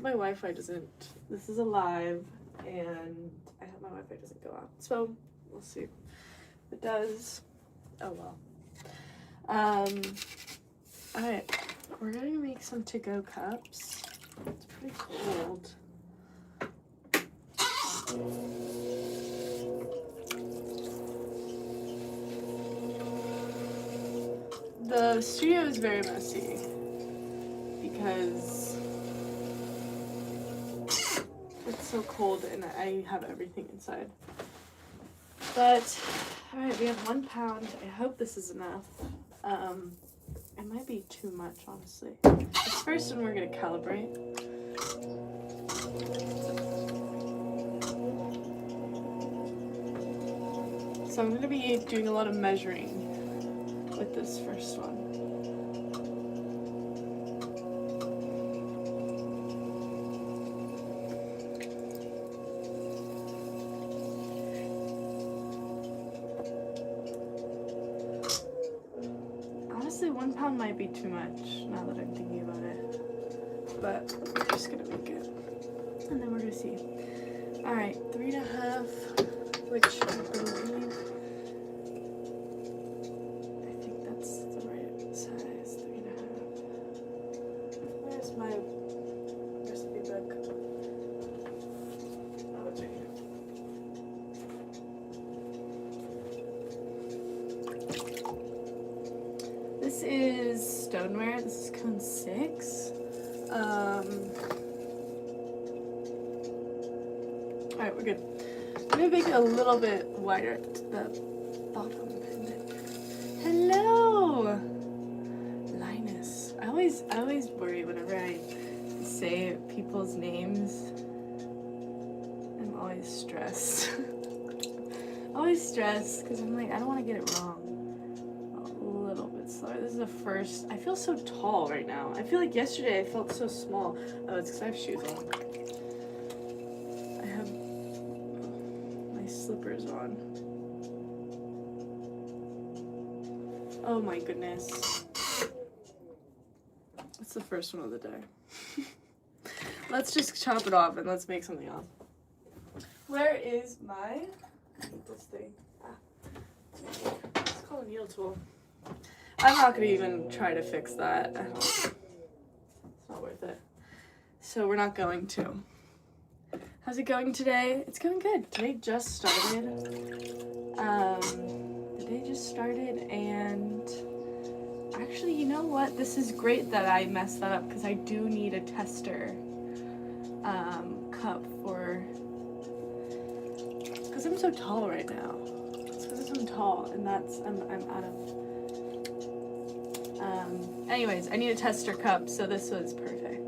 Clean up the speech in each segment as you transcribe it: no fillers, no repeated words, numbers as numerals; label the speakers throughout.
Speaker 1: my Wi-Fi doesn't, this is a live, and I hope my Wi-Fi doesn't go out. So, we'll see. If it does, oh well. Alright, we're gonna make some to-go cups. It's pretty cold. The studio is very messy because it's so cold and I have everything inside. But, alright, we have 1 pound. I hope this is enough. It might be too much, honestly. This first one we're gonna calibrate. So I'm gonna be doing a lot of measuring with this first one. Honestly, 1 pound might be too much now that I'm thinking about it. But we're just gonna make it. And then we're gonna see. Alright, 3.5, which I believe, I think that's the right size, 3.5. Where's my recipe book? Oh, it's right here. This is stoneware. This is cone 6. Alright, we're good. I'm gonna make it a little bit wider at the bottom. Hello, Linus. I always worry whenever I say people's names. I'm always stressed. Always stressed because I'm like, I don't want to get it wrong. A little bit slower. This is the first. I feel so tall right now. I feel like yesterday I felt so small. Oh, it's because I have shoes on. I have my slippers on. Oh my goodness. That's the first one of the day. Let's just chop it off and let's make something else. Where is my, this thing? It's called a needle tool. I'm not gonna even try to fix that. It's not worth it. So we're not going to. How's it going today? It's going good. Today just started. The day just started, and actually, you know what? This is great that I messed that up because I do need a tester cup for, because I'm so tall right now. It's because I'm tall, and that's I'm out of. Anyways, I need a tester cup, so this was perfect.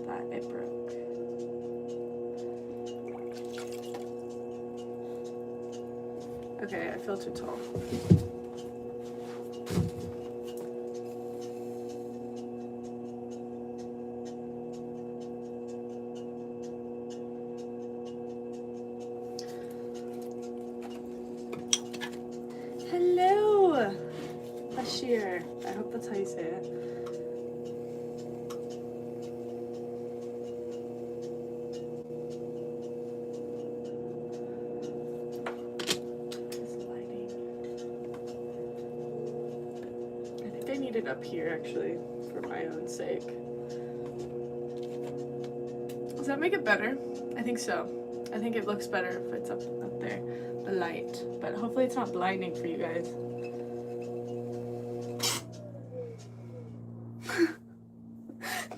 Speaker 1: But it broke. Okay, I feel too tall. Hello, Bashir. I hope that's how you say it. I need it up here actually for my own sake. Does that make it better? I think so. I think it looks better if it's up there, the light. But hopefully it's not blinding for you guys.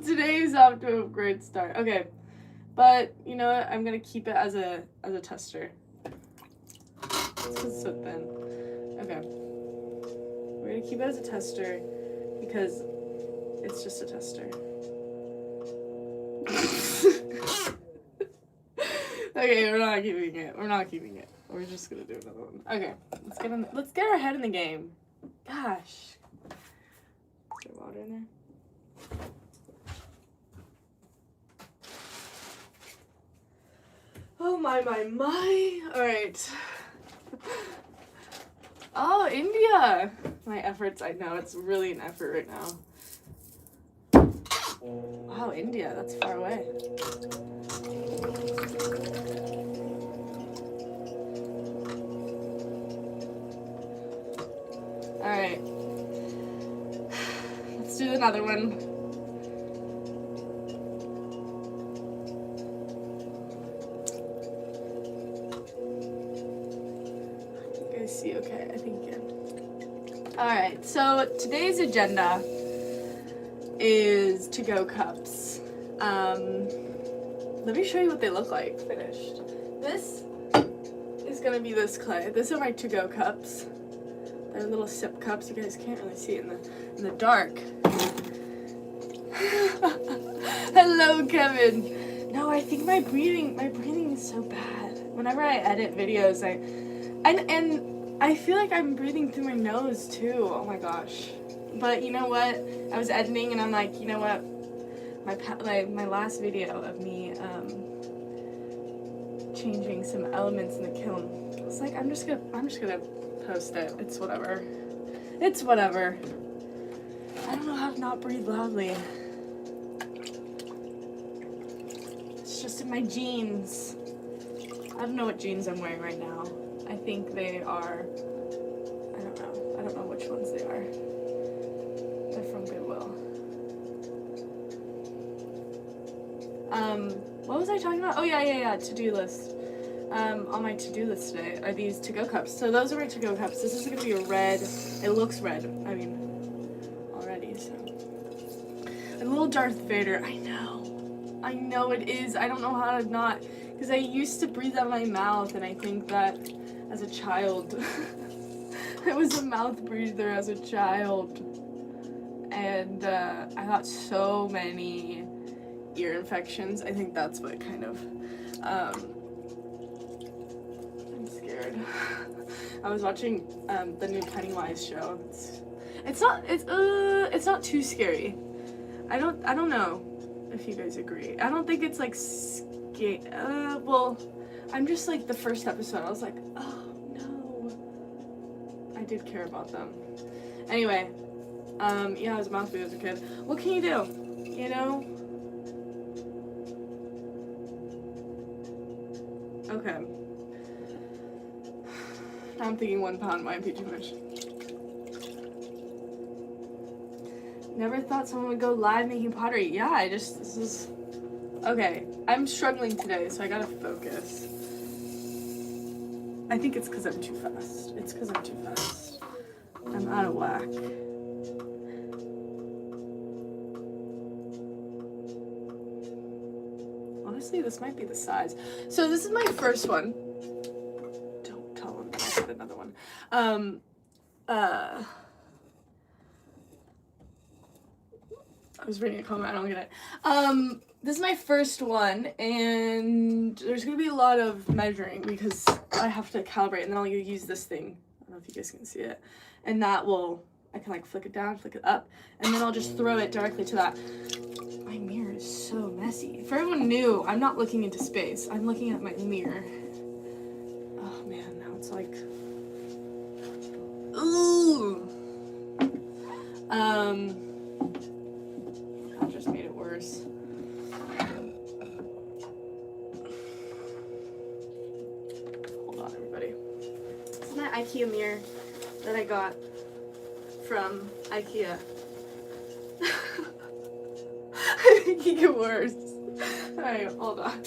Speaker 1: Today is off to a great start. Okay, but you know what? I'm gonna keep it as a tester. It's so thin. Okay. We're gonna keep it as a tester because it's just a tester. Okay, we're not keeping it. We're not keeping it. We're just gonna do another one. Okay, let's get our head in the game. Gosh. Is there water in there? Oh my. All right. Oh, India! My efforts, I know, it's really an effort right now. Wow, India, that's far away. Alright. Let's do another one. You guys see okay? I think you can. Alright, so today's agenda is to-go cups. Let me show you what they look like finished. This is gonna be this clay. These are my to-go cups. They're little sip cups. You guys can't really see it in the dark. Hello, Kevin. No, I think my breathing is so bad. Whenever I edit videos, and I feel like I'm breathing through my nose too. Oh my gosh. But you know what? I was editing and I'm like, you know what? My last video of me changing some elements in the kiln. I was like, I'm just gonna post it. It's whatever. It's whatever. I don't know how to not breathe loudly. It's just in my jeans. I don't know what jeans I'm wearing right now. I think they are, I don't know. I don't know which ones they are. They're from Goodwill. What was I talking about? Oh yeah, to-do list. On my to-do list today are these to-go cups. So those are my to-go cups. This is gonna be a red, it looks red, I mean, already, so. A little Darth Vader, I know it is. I don't know how to not, because I used to breathe out of my mouth, and I think that as a child, I was a mouth breather as a child, and I got so many ear infections. I think that's what kind of, I'm scared. I was watching the new Pennywise show. It's not too scary. I don't know if you guys agree. I don't think it's like well, I'm just like the first episode. I was like, oh no. I did care about them. Anyway, yeah, I was a mouth breather as a kid. What can you do? You know? Okay. Now I'm thinking 1 pound might be too much. Never thought someone would go live making pottery. Yeah, this is... Okay, I'm struggling today, so I gotta focus. I think it's because I'm too fast. It's because I'm too fast. I'm out of whack. Honestly, this might be the size. So this is my first one. Don't tell them I had another one. I was reading a comment, I don't get it. This is my first one, and there's gonna be a lot of measuring because I have to calibrate, and then I'll use this thing. I don't know if you guys can see it. And that will, I can like flick it down, flick it up, and then I'll just throw it directly to that. My mirror is so messy. For everyone new, I'm not looking into space. I'm looking at my mirror. Oh man, now it's like, ooh. That just made it worse. Hold on, everybody. This is my IKEA mirror that I got from IKEA. I think it get worse. Alright, hold on.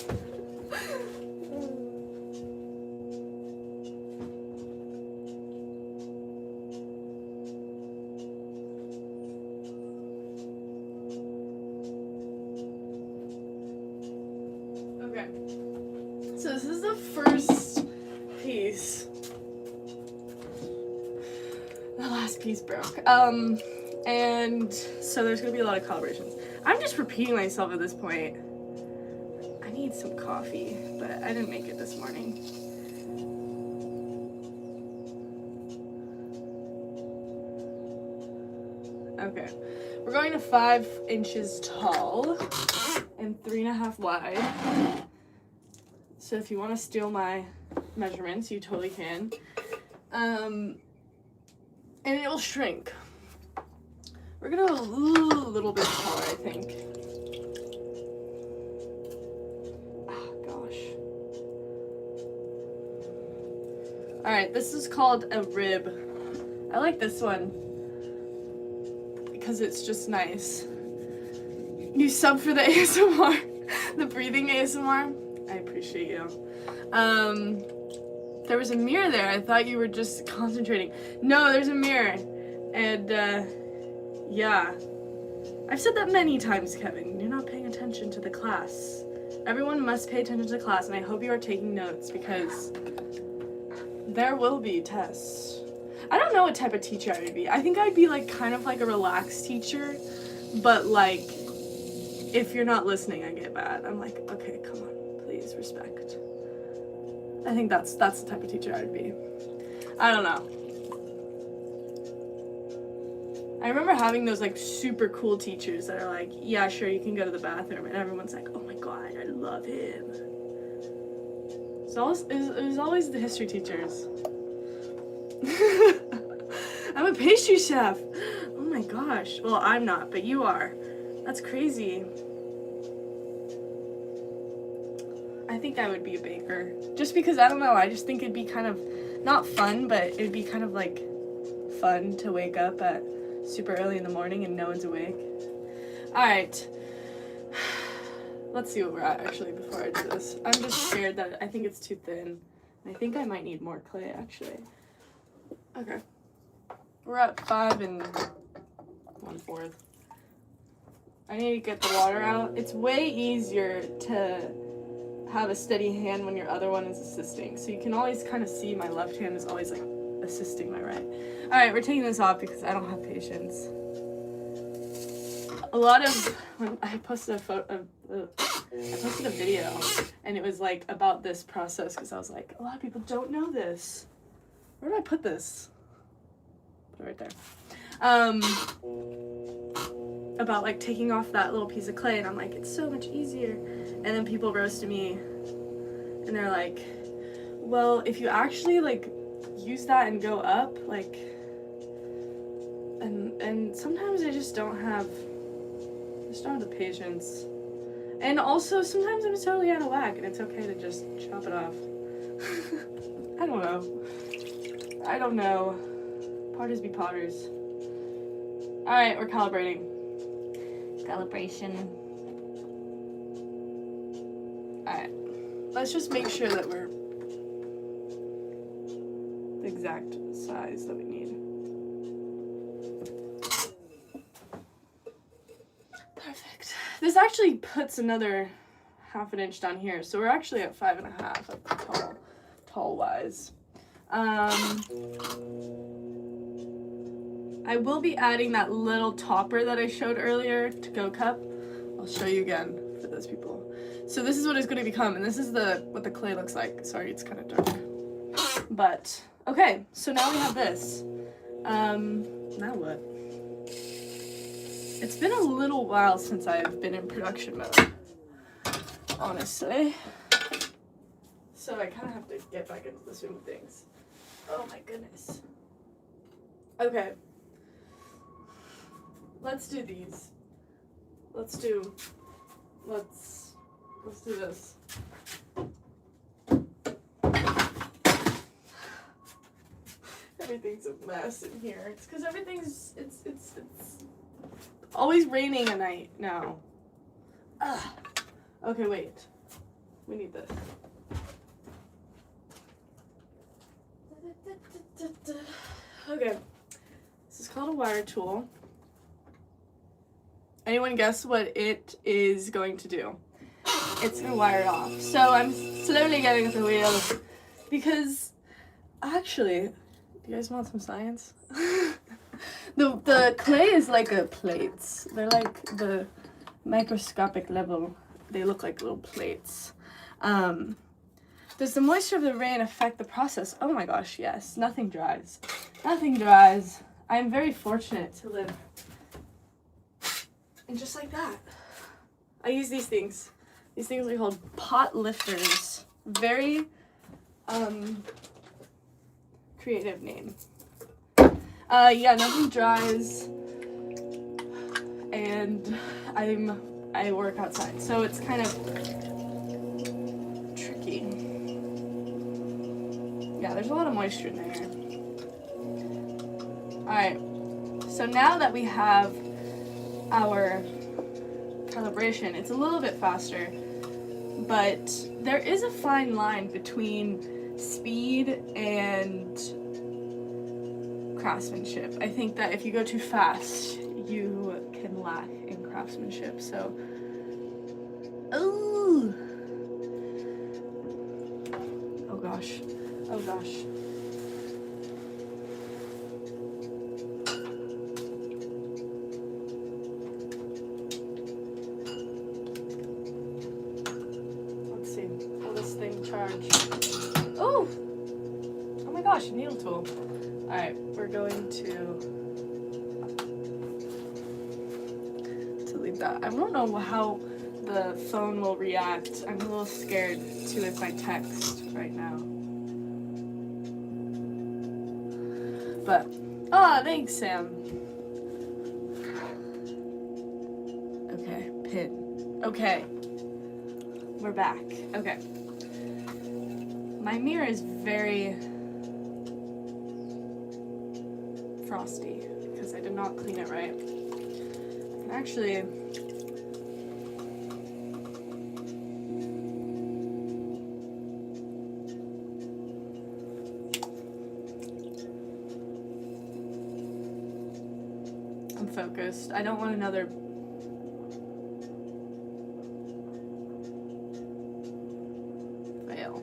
Speaker 1: Okay. So this is the first piece. The last piece broke. And so there's gonna be a lot of calibrations. I'm just repeating myself at this point. I need some coffee, but I didn't make it this morning. Okay, we're going to 5 inches tall and 3.5 wide. So if you want to steal my measurements, you totally can. And it will shrink. We're gonna go a little bit taller, I think. Alright, this is called a rib. I like this one because it's just nice. You sub for the ASMR, the breathing ASMR. I appreciate you. There was a mirror there. I thought you were just concentrating. No, there's a mirror. And, yeah. I've said that many times, Kevin. You're not paying attention to the class. Everyone must pay attention to the class, and I hope you are taking notes because there will be tests. I don't know what type of teacher I would be. I think I'd be like kind of like a relaxed teacher, but like if you're not listening, I get bad. I'm like, okay, come on, please respect. I think that's the type of teacher I'd be. I don't know. I remember having those like super cool teachers that are like, yeah, sure, you can go to the bathroom, and everyone's like, oh my god, I love him. It was always the history teachers. I'm a pastry chef. Oh my gosh. Well, I'm not, but you are. That's crazy. I think I would be a baker. Just because, I don't know, I just think it'd be kind of, not fun, but it'd be kind of like fun to wake up at super early in the morning and no one's awake. Alright. Let's see what we're at actually before I do this. I'm just scared that I think it's too thin. I think I might need more clay actually. Okay. We're at 5 1/4. I need to get the water out. It's way easier to have a steady hand when your other one is assisting. So you can always kind of see my left hand is always like assisting my right. Alright, we're taking this off because I don't have patience. A lot of, when I posted a photo, I posted a video and it was like about this process because I was like, a lot of people don't know this. Where do I put this? Put it right there. About like taking off that little piece of clay, and I'm like, it's so much easier. And then people roasted me and they're like, well, if you actually like use that and go up, like, and sometimes I just don't have the patience. And also sometimes I'm totally out of whack and it's okay to just chop it off. I don't know. Potters be potters. Alright, we're calibrating. Calibration. Alright. Let's just make sure that we're the exact size that we need. Perfect. This actually puts another 1/2 inch down here, so we're actually at 5.5 like tall wise. I will be adding that little topper that I showed earlier to Go Cup. I'll show you again for those people. So this is what it's going to become, and this is what the clay looks like. Sorry, it's kind of dark. But, okay, so now we have this. Now what? It's been a little while since I've been in production mode, honestly. So I kind of have to get back into the swing of things. Oh my goodness. Okay. Let's do these. Let's do this. Everything's a mess in here. It's because it's always raining at night now. Ugh. Okay, wait. We need this. Okay. This is called a wire tool. Anyone guess what it is going to do? It's gonna wire it off. So I'm slowly getting at the wheel because actually, do you guys want some science? The clay is like plates. They're like the microscopic level. They look like little plates. Does the moisture of the rain affect the process? Oh my gosh, yes. Nothing dries. Nothing dries. I'm very fortunate to live. And just like that. I use these things. These things are called pot lifters. Very creative name. Yeah, nothing dries. And I work outside, so it's kind of tricky. Yeah, there's a lot of moisture in there. Alright, so now that we have our calibration, it's a little bit faster, but there is a fine line between speed and craftsmanship. I think that if you go too fast, you can lack in craftsmanship, so... Ooh! Oh gosh. Oh gosh. Let's see. Will this thing charge? Oh! Oh my gosh, needle tool. Alright, we're going to leave that. I don't know how the phone will react. I'm a little scared to if I text right now. But, thanks, Sam. Okay, pin. Okay. We're back. Okay. My mirror is very frosty because I did not clean it right. And actually, I'm focused. I don't want another fail.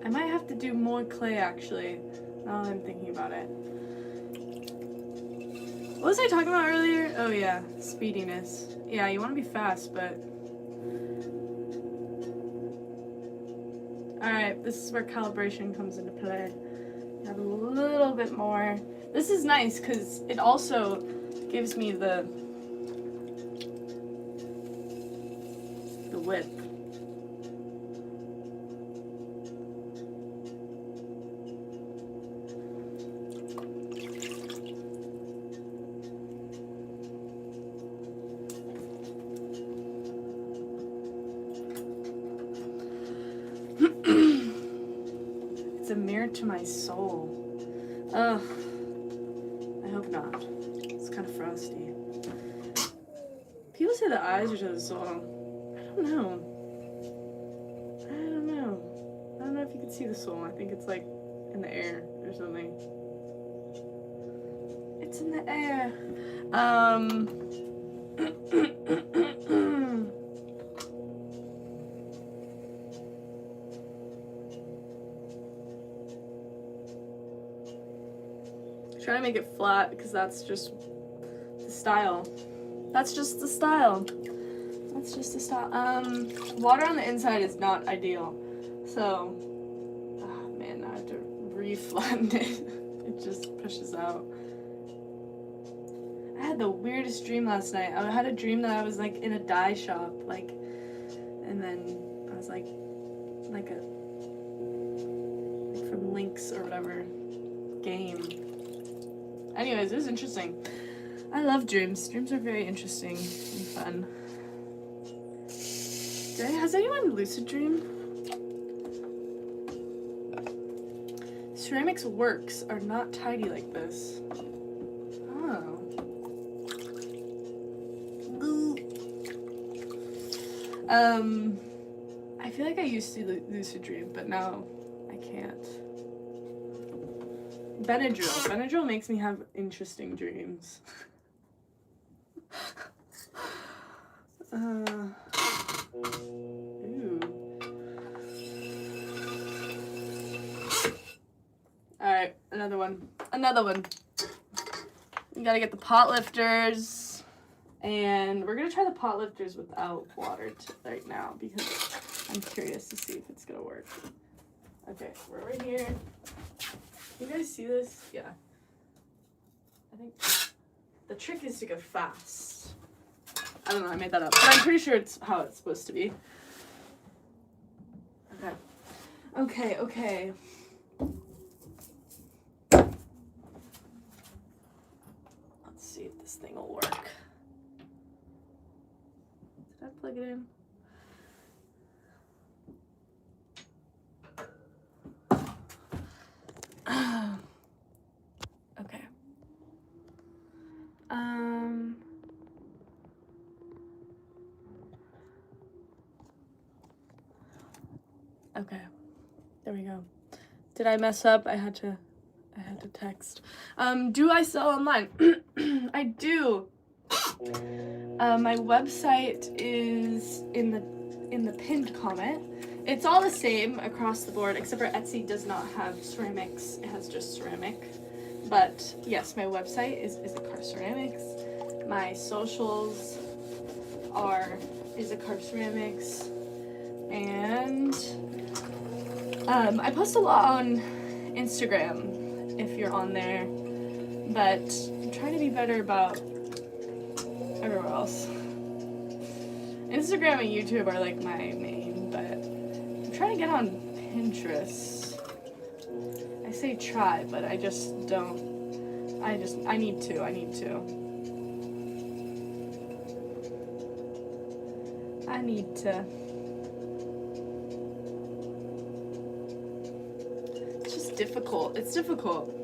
Speaker 1: I might have to do more clay actually, now that I'm thinking about it. What was I talking about earlier? Oh yeah, speediness. Yeah, you want to be fast, but... Alright, this is where calibration comes into play. You have a little bit more. This is nice because it also gives me the width. It's a mirror to my soul. Ugh. I hope not. It's kind of frosty. People say the eyes are to the soul. I don't know. I don't know. I don't know if you can see the soul. I think it's like in the air or something. It's in the air. Trying to make it flat because that's just the style. That's just the style. That's just the style. Water on the inside is not ideal. So, oh man, I have to re-flatten it. It just pushes out. I had the weirdest dream last night. I had a dream that I was like in a dye shop, like, and then I was like from Lynx or whatever game. Anyways, it was interesting. I love dreams. Dreams are very interesting and fun. Has anyone lucid dreamed? Ceramics works are not tidy like this. Oh. I feel like I used to lucid dream, but now I can't. Benadryl. Benadryl makes me have interesting dreams. Ooh. Alright, another one. Another one. You gotta get the pot lifters. And we're gonna try the pot lifters without water right now because I'm curious to see if it's gonna work. Okay, we're right here. You guys see this? Yeah. I think the trick is to go fast. I don't know, I made that up. But I'm pretty sure it's how it's supposed to be. Okay. Okay, okay. Let's see if this thing will work. Did I plug it in. Okay. Okay. There we go. Did I mess up? I had to text. Do I sell online? I do. My website is in the pinned comment. It's all the same across the board, except for Etsy does not have ceramics. It has just ceramic. But yes, my website is isacarrceramics. My socials are isacarrceramics. And I post a lot on Instagram if you're on there. But I'm trying to be better about everywhere else. Instagram and YouTube are like my main, but I'm trying to get on Pinterest. I say try, but I just don't. I need to. I need to. It's just difficult. It's difficult.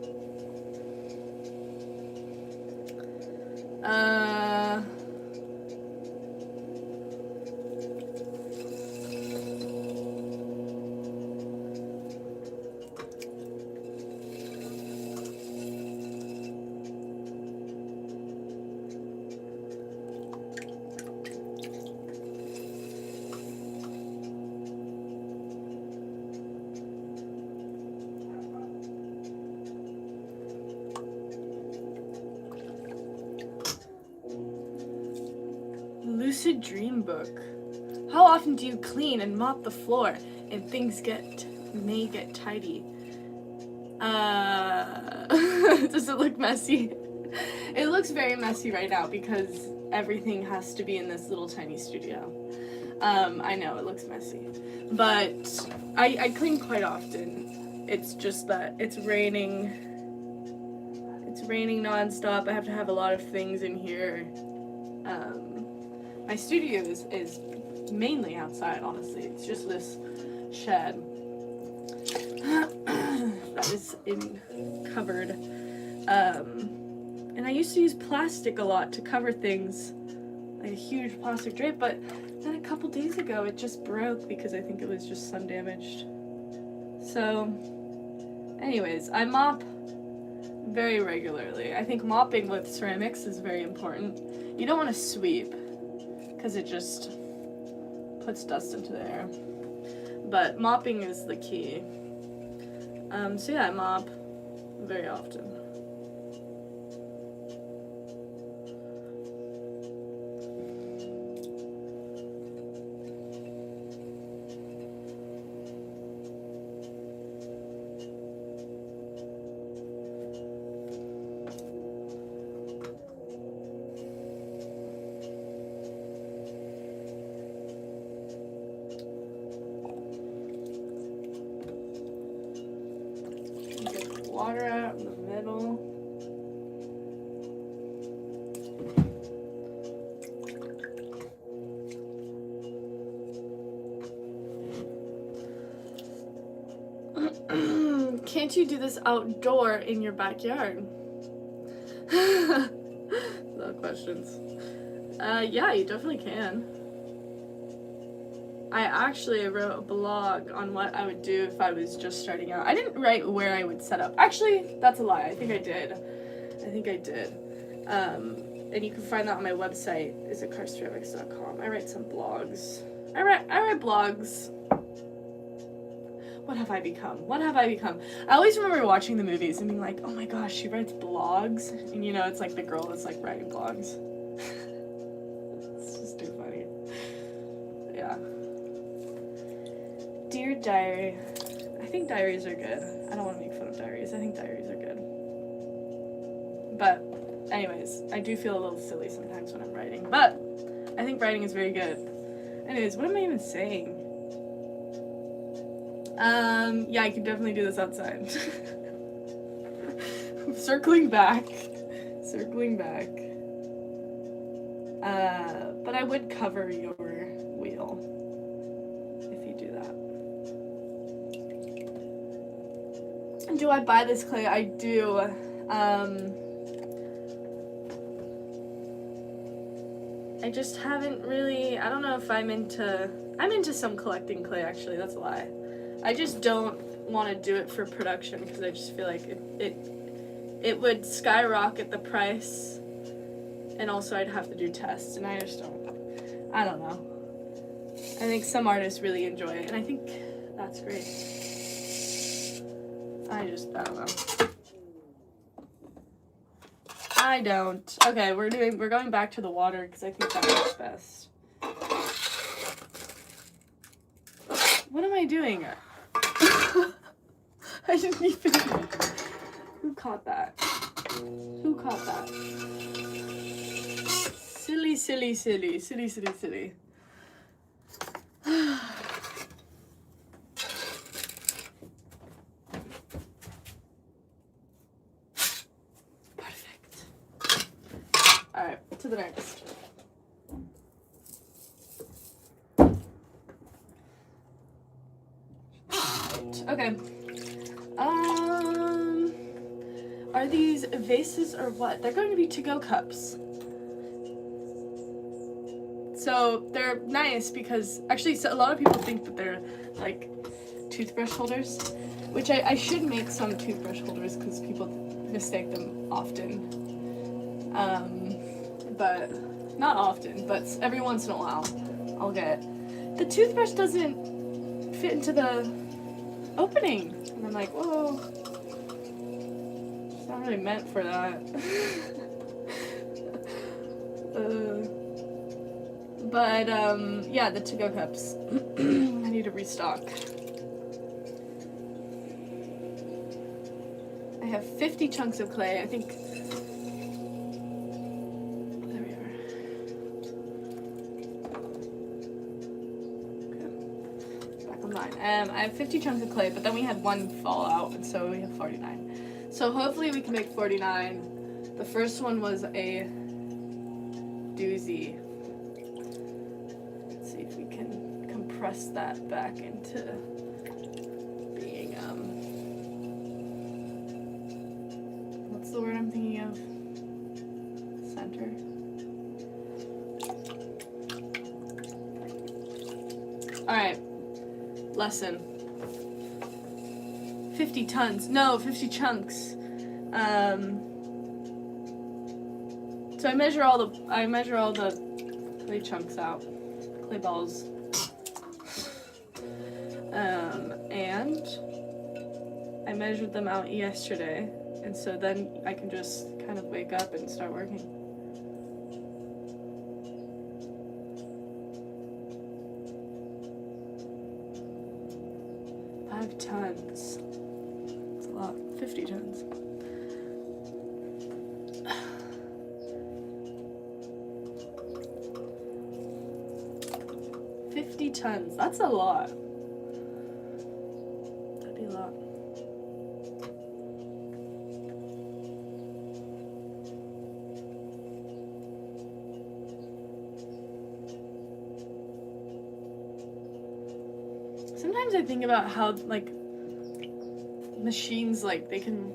Speaker 1: Lucid dream book. How often do you clean and mop the floor and things may get tidy? Does it look messy? It looks very messy right now because everything has to be in this little tiny studio. I know it looks messy, but I clean quite often. It's just that it's raining. It's raining nonstop. I have to have a lot of things in here. My studio is mainly outside, honestly. It's just this shed that is covered. And I used to use plastic a lot to cover things, like a huge plastic drape, but then a couple days ago it just broke because I think it was just sun damaged. So, anyways, I mop very regularly. I think mopping with ceramics is very important. You don't want to sweep, because it just puts dust into the air. But mopping is the key. So yeah, I mop very often. Water out in the middle. Can't you do this outdoor in your backyard? No questions. Yeah, you definitely can. I actually wrote a blog on what I would do if I was just starting out. I didn't write where I would set up. Actually, that's a lie. I think I did. And you can find that on my website, isacarrceramics.com. I write some blogs. I write blogs. What have I become? I always remember watching the movies and being like, oh my gosh, she writes blogs. And you know, it's like the girl that's like writing blogs. It's just too funny. Yeah. Dear diary. I think diaries are good. I don't want to make fun of diaries. I think diaries are good. But anyways, I do feel a little silly sometimes when I'm writing. But I think writing is very good. Anyways, what am I even saying? Yeah, I can definitely do this outside. Circling back. But I would cover your wheel if you do that. And do I buy this clay? I do. I just haven't really, I don't know if I'm into some collecting clay actually, that's a lie. I just don't want to do it for production because I just feel like it would skyrocket the price, and also I'd have to do tests, and I don't know. I think some artists really enjoy it, and I think that's great. I don't know. I don't. Okay, we're going back to the water because I think that works best. What am I doing? I didn't even. Who caught that? Who caught that? Silly, silly, silly, silly, silly, silly. Perfect. All right, to the next. Okay. Are these vases or what? They're going to be to-go cups. So they're nice because actually, so a lot of people think that they're like toothbrush holders, which I should make some toothbrush holders because people mistake them often. But not often, but every once in a while I'll get the toothbrush doesn't fit into the opening, and I'm like, whoa, it's not really meant for that. But yeah, the to-go cups. I need to restock. I have 50 chunks of clay. I think. There we are. Okay. Back online. I have 50 chunks of clay, but then we had one fall out, and so we have 49. So hopefully we can make 49. The first one was a doozy. Let's see if we can compress that back into being, what's the word I'm thinking of? Center. All right, lesson. 50 tons, no, 50 chunks. So I measure all the clay chunks out, clay balls. And I measured them out yesterday, and so then I can just kind of wake up and start working. $5 tons. That's a lot. 50 tons. $50 tons. That's a lot. That'd be a lot. Sometimes I think about how, like, machines, like, they can,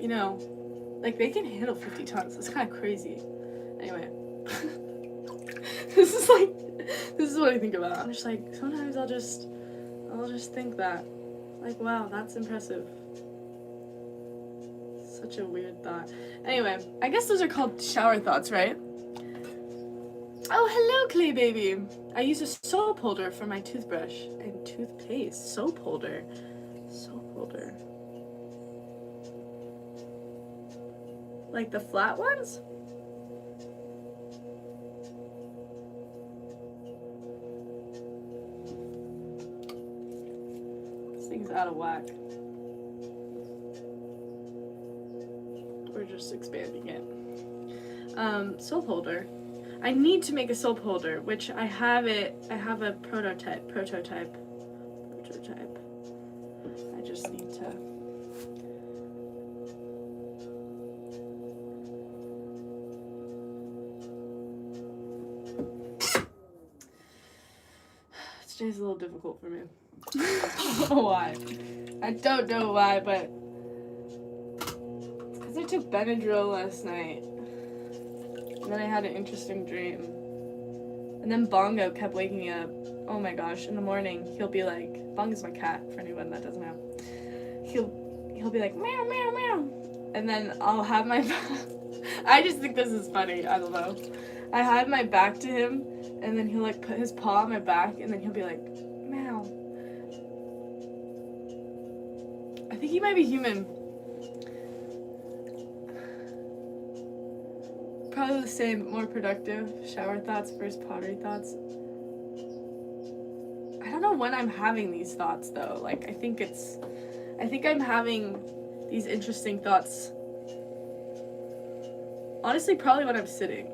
Speaker 1: you know, like, they can handle 50 tons. It's kind of crazy. Anyway. This is what I think about. I'm just like, sometimes I'll just think that. Like, wow, that's impressive. Such a weird thought. Anyway, I guess those are called shower thoughts, right? Oh, hello, Clay Baby. I use a soap holder for my toothbrush and toothpaste. Soap holder. Soap holder. Like the flat ones? This thing's out of whack. We're just expanding it. Soap holder. I need to make a soap holder, which I have it. I have a prototype. I just need to. Today's a little difficult for me. I don't know why. I don't know why, but it's because I took Benadryl last night. And then I had an interesting dream. And then Bongo kept waking me up. Oh my gosh, in the morning, he'll be like, Bongo's my cat, for anyone that doesn't know. He'll be like, meow, meow, meow. And then I'll have my I just think this is funny, I don't know. I have my back to him, and then he'll like put his paw on my back, and then he'll be like, meow. I think he might be human. Probably the same, but more productive. Shower thoughts versus pottery thoughts. I don't know when I'm having these thoughts though. Like, I think I'm having these interesting thoughts. Honestly, probably when I'm sitting.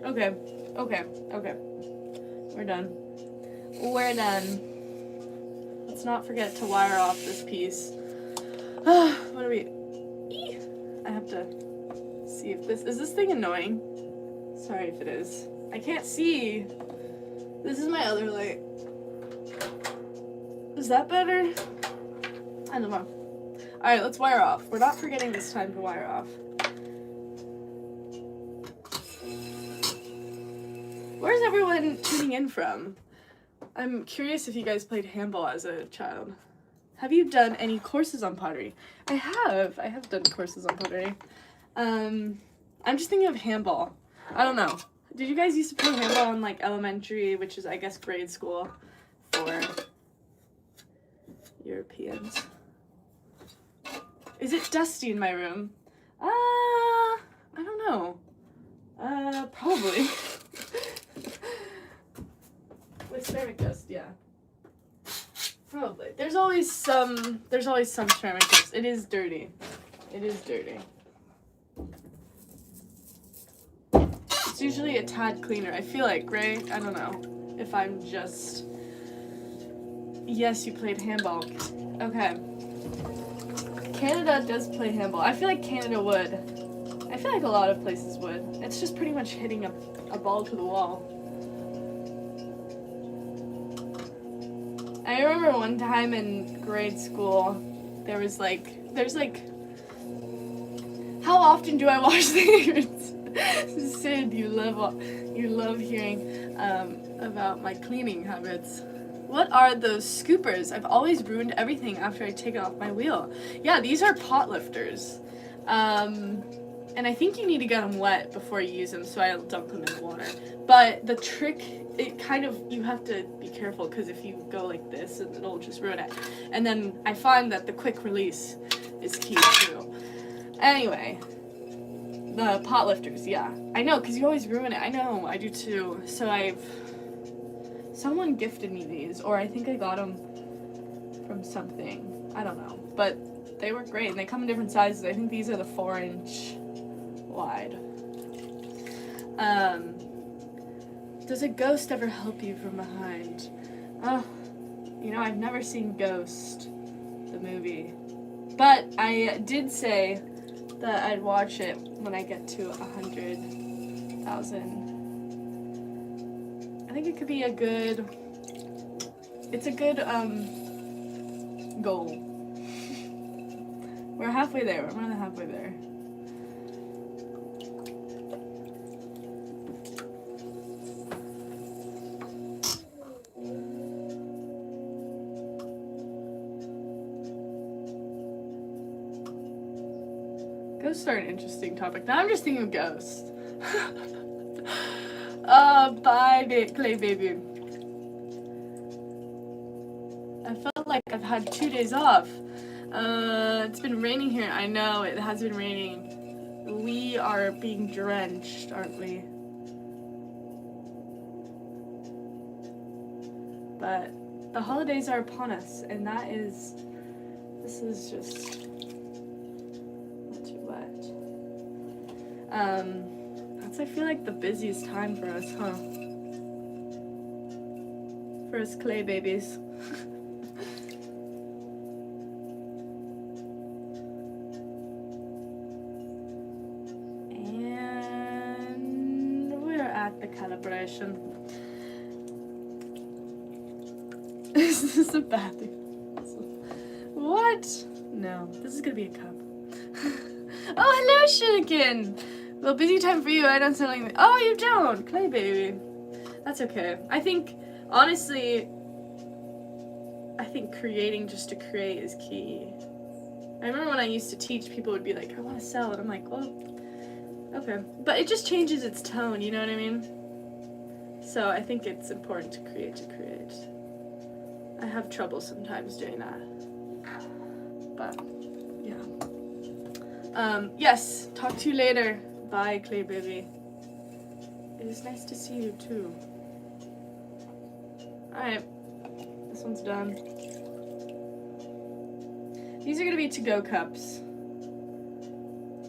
Speaker 1: Okay. We're done. Let's not forget to wire off this piece. What are we? I have to see if is this thing annoying? Sorry if it is. I can't see. This is my other light. Is that better? I don't know. Alright, let's wire off. We're not forgetting this time to wire off. Where's everyone tuning in from? I'm curious if you guys played handball as a child. Have you done any courses on pottery? I have done courses on pottery. I'm just thinking of handball. I don't know. Did you guys used to play handball in like elementary, which is I guess grade school for Europeans? Is it dusty in my room? I don't know. Probably. With ceramic dust, yeah. Probably. There's always some ceramic dust. It is dirty. It's usually a tad cleaner. I feel like, right? I don't know. If I'm just... Yes, you played handball. Okay. Canada does play handball. I feel like Canada would. I feel like a lot of places would. It's just pretty much hitting a ball to the wall. I remember one time in grade school, there's like, how often do I wash the hands? Sid, you love hearing about my cleaning habits. What are those scoopers? I've always ruined everything after I take it off my wheel. Yeah, these are pot lifters. And I think you need to get them wet before you use them, so I dunk them in the water. But the trick, you have to be careful, because if you go like this, it'll just ruin it. And then I find that the quick release is key too. Anyway, the pot lifters, yeah. I know, because you always ruin it. I know, I do too. So someone gifted me these, or I think I got them from something. I don't know. But they were great, and they come in different sizes. I think these are the 4-inch wide. Does a ghost ever help you from behind? I've never seen Ghost, the movie. But I did say that I'd watch it when I get to 100,000. I think it could be a good goal. We're halfway there. We're more than halfway there. Ghosts are an interesting topic. Now I'm just thinking of ghosts. Bye, Clay Baby. I felt like I've had 2 days off. It's been raining here. I know, it has been raining. We are being drenched, aren't we? But the holidays are upon us, and this is just not too wet. That's, I feel like, the busiest time for us, huh? For us clay babies. Is this a bathroom? What? No, this is gonna be a cup. Oh, hello, Shuriken! Well, busy time for you. I don't sound like... Oh, you don't! Clay baby. That's okay. I think, honestly, creating just to create is key. I remember when I used to teach, people would be like, I want to sell it. I'm like, well, okay. But it just changes its tone, you know what I mean? So I think it's important to create. I have trouble sometimes doing that. But, yeah. Yes, talk to you later. Bye, Clay baby. It is nice to see you, too. Alright. This one's done. These are going to be to-go cups.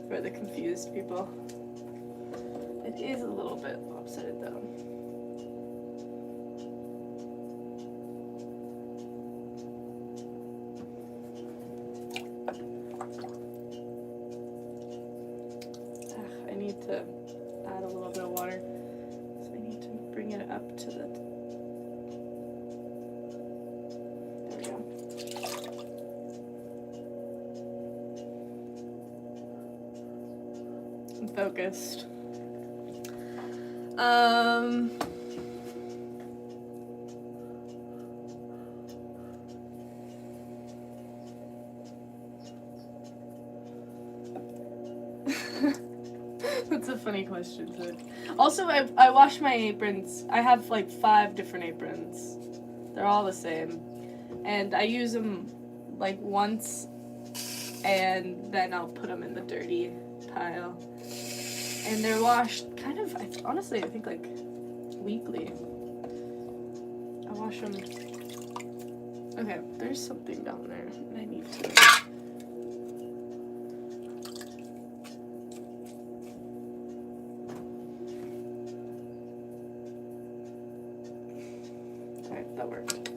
Speaker 1: For the confused people. It is a little bit lopsided, though. I need to add a little bit of water. So I need to bring it up to the... There we go. I'm focused. That's a funny question, too. Also, I wash my aprons. I have like 5 different aprons. They're all the same. And I use them like once, and then I'll put them in the dirty pile. And they're washed kind of, honestly, I think like weekly. I wash them. Okay, there's something down there, and I need to... That worked.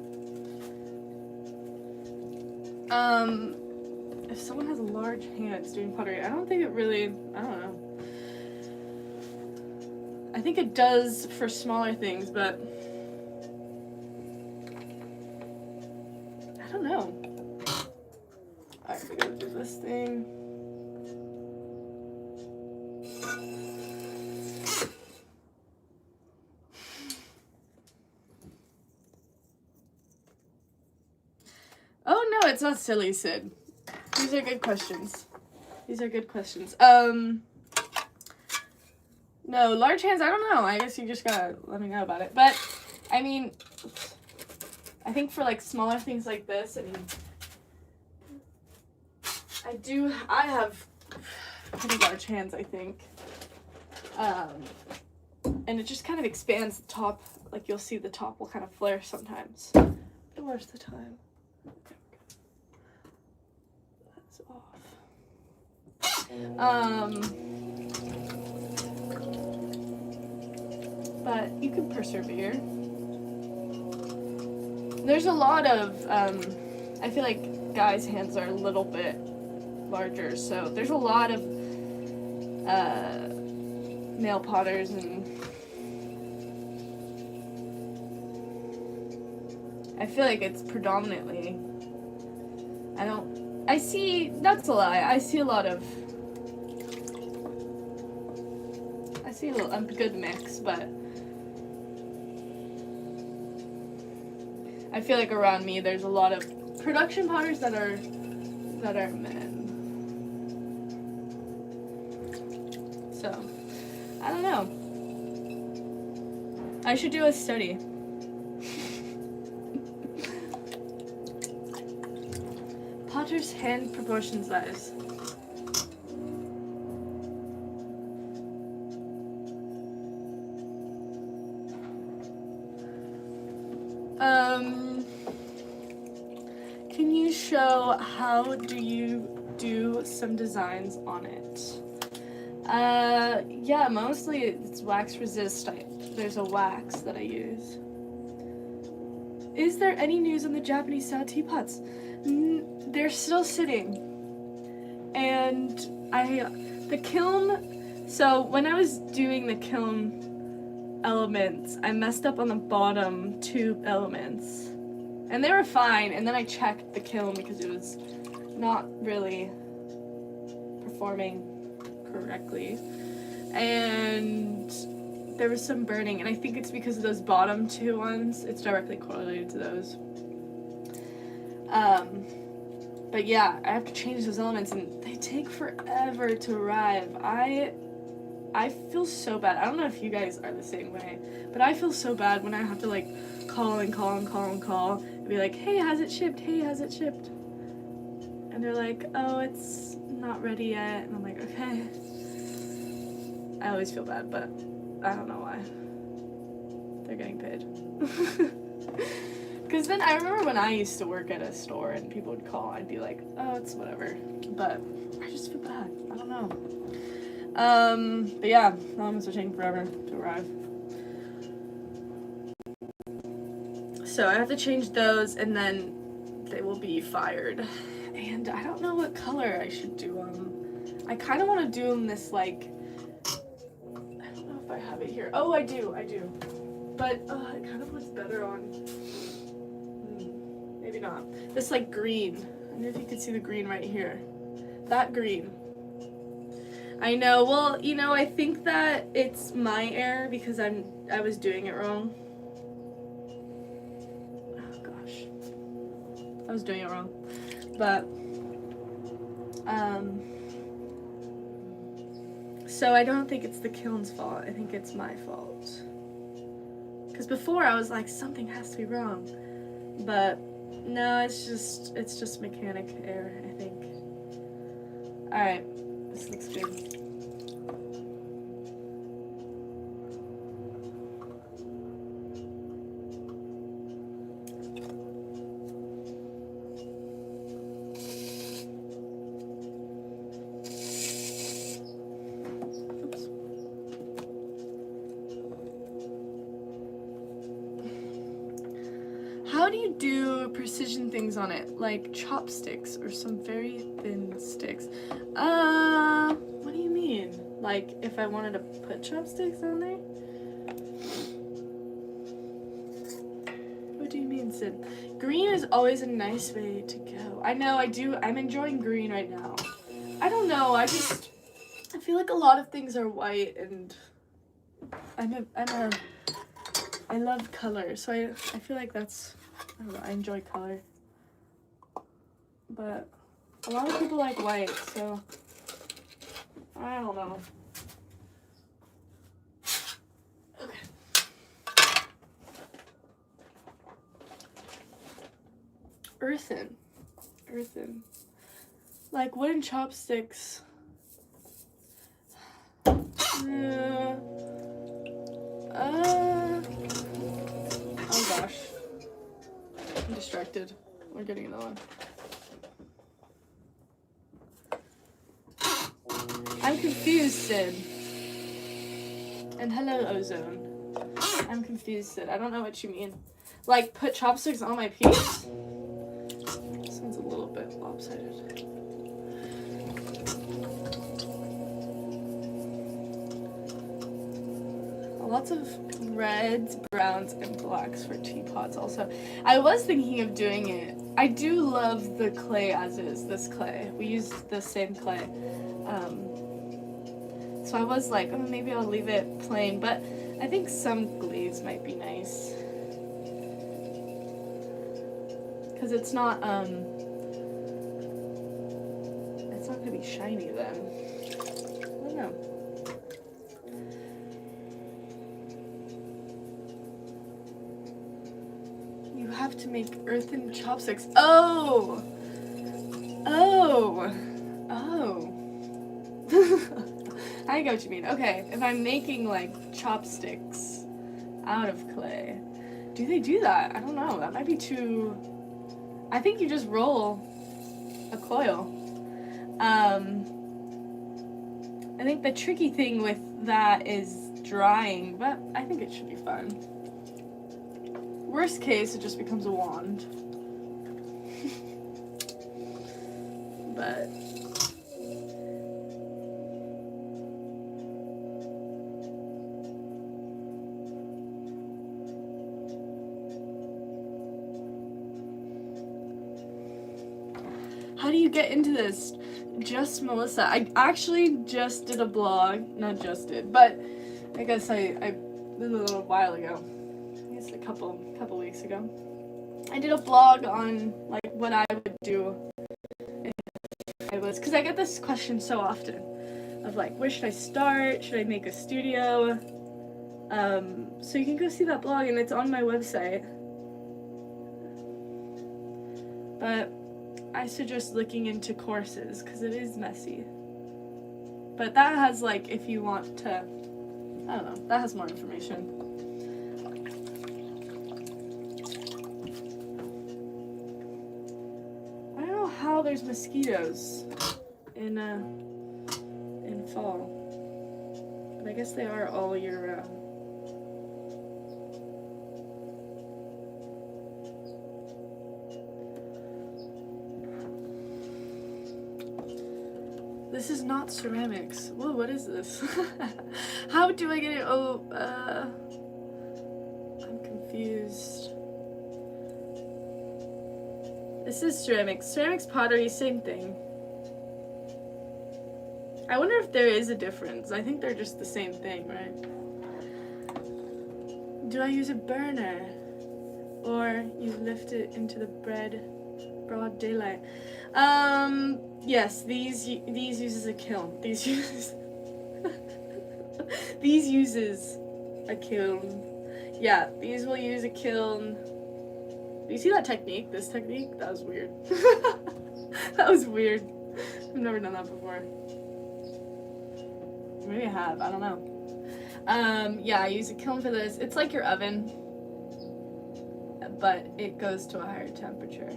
Speaker 1: If someone has large hands doing pottery, I don't think it really, I don't know. I think it does for smaller things, but I don't know. Alright, we gotta do this thing. Oh no, it's not silly, Sid. These are good questions. No, large hands, I don't know. I guess you just gotta let me know about it. But, I mean, I think for like smaller things like this, I mean, I have pretty large hands, I think. And it just kind of expands the top. Like you'll see the top will kind of flare sometimes. Where's the time? Okay. That's off. But you can persevere. There's a lot of, I feel like guys' hands are a little bit larger, so there's a lot of male potters, and I feel like it's predominantly, that's a lie, I see a good mix, but I feel like around me there's a lot of production potters that are men. So, I don't know. I should do a study. Potter's hand proportion size. Can you show how do you do some designs on it? Yeah, mostly it's wax resist. There's a wax that I use. Is there any news on the Japanese style teapots? They're still sitting. And the kiln, so when I was doing the kiln elements, I messed up on the bottom 2 elements. And they were fine, and then I checked the kiln because it was not really performing correctly. And there was some burning, and I think it's because of those bottom two ones. It's directly correlated to those. But yeah, I have to change those elements, and they take forever to arrive. I feel so bad. I don't know if you guys are the same way, but I feel so bad when I have to like call and be like, hey, has it shipped? Hey, has it shipped? And they're like, oh, it's not ready yet. And I'm like, okay. I always feel bad, but I don't know why. They're getting paid. Because then I remember when I used to work at a store and people would call, I'd be like, oh, it's whatever. But I just feel bad. I don't know. But yeah, elements are taking forever to arrive. So I have to change those, and then they will be fired. And I don't know what color I should do them. I kind of want to do them this, like, I don't know if I have it here. Oh, I do. But it kind of looks better on, maybe not. This, like, green. I don't know if you can see the green right here. That green. I know. Well, you know, I think that it's my error because I was doing it wrong. Oh gosh, I was doing it wrong. But so I don't think it's the kiln's fault. I think it's my fault. Because before I was like, something has to be wrong, but no, it's just mechanic error, I think. All right. This looks good. Oops. How do you do precision things on it? Like chopsticks or some very thin sticks? What do you mean? Like, if I wanted to put chopsticks on there? What do you mean, Sid? Green is always a nice way to go. I know, I do. I'm enjoying green right now. I don't know, I feel like a lot of things are white, and I love color, so I feel like that's, I don't know, I enjoy color. But a lot of people like white, so I don't know. Okay. Earthen. Like wooden chopsticks. Oh gosh. I'm distracted. We're getting another one. I'm confused, Sid. And hello, Ozone. I'm confused, Sid. I don't know what you mean. Like, put chopsticks on my piece? Sounds a little bit lopsided. Lots of reds, browns, and blacks for teapots also. I was thinking of doing it. I do love the clay as is, this clay. We used the same clay. So I was like, oh, maybe I'll leave it plain, but I think some glaze might be nice. Because it's not gonna be shiny then. I don't know. You have to make earthen chopsticks. Oh! I get what you mean. Okay, if I'm making like chopsticks out of clay, do they do that? I don't know. That might be too. I think you just roll a coil. I think the tricky thing with that is drying, but I think it should be fun. Worst case, it just becomes a wand. But how do you get into this? Just Melissa. I actually just did a blog. Not just did, but I guess I did a little while ago. I guess a couple weeks ago. I did a blog on like what I would do if I was, because I get this question so often of like, where should I start? Should I make a studio? So you can go see that blog, and it's on my website. But I suggest looking into courses because it is messy. But that has like, if you want to, I don't know, that has more information. I don't know how there's mosquitoes in fall, but I guess they are all year round. This is not ceramics. Whoa, what is this? How do I get it? Oh, I'm confused. This is ceramics. Ceramics, pottery, same thing. I wonder if there is a difference. I think they're just the same thing, right? Do I use a burner? Or you lift it into the broad daylight? Yes, these uses a kiln. These uses a kiln. Yeah, these will use a kiln. Do you see that technique? This technique? That was weird. That was weird. I've never done that before. Maybe I have. I don't know. Yeah, I use a kiln for this. It's like your oven, but it goes to a higher temperature.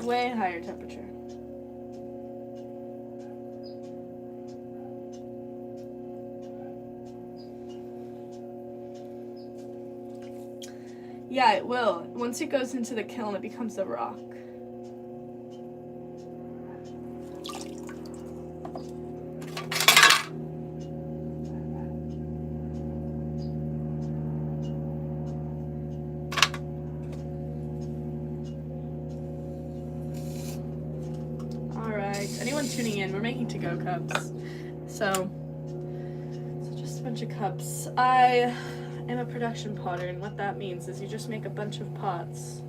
Speaker 1: Way higher temperature. Yeah, it will. Once it goes into the kiln, it becomes a rock. Anyone tuning in, we're making to-go cups. So just a bunch of cups. I am a production potter, and what that means is you just make a bunch of pots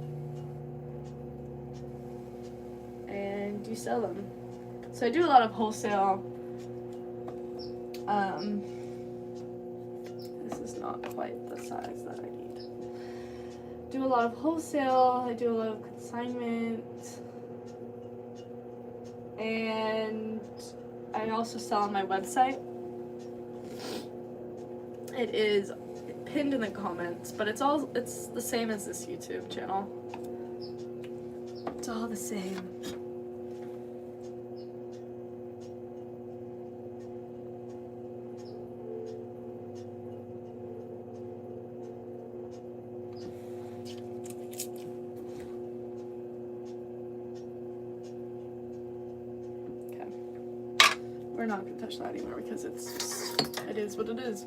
Speaker 1: and you sell them. So I do a lot of wholesale. This is not quite the size that I need. Do a lot of wholesale, I do a lot of consignment. And I also sell on my website. It is pinned in the comments, but it's the same as this YouTube channel. It's all the same. We're not going to touch that anymore because it is what it is.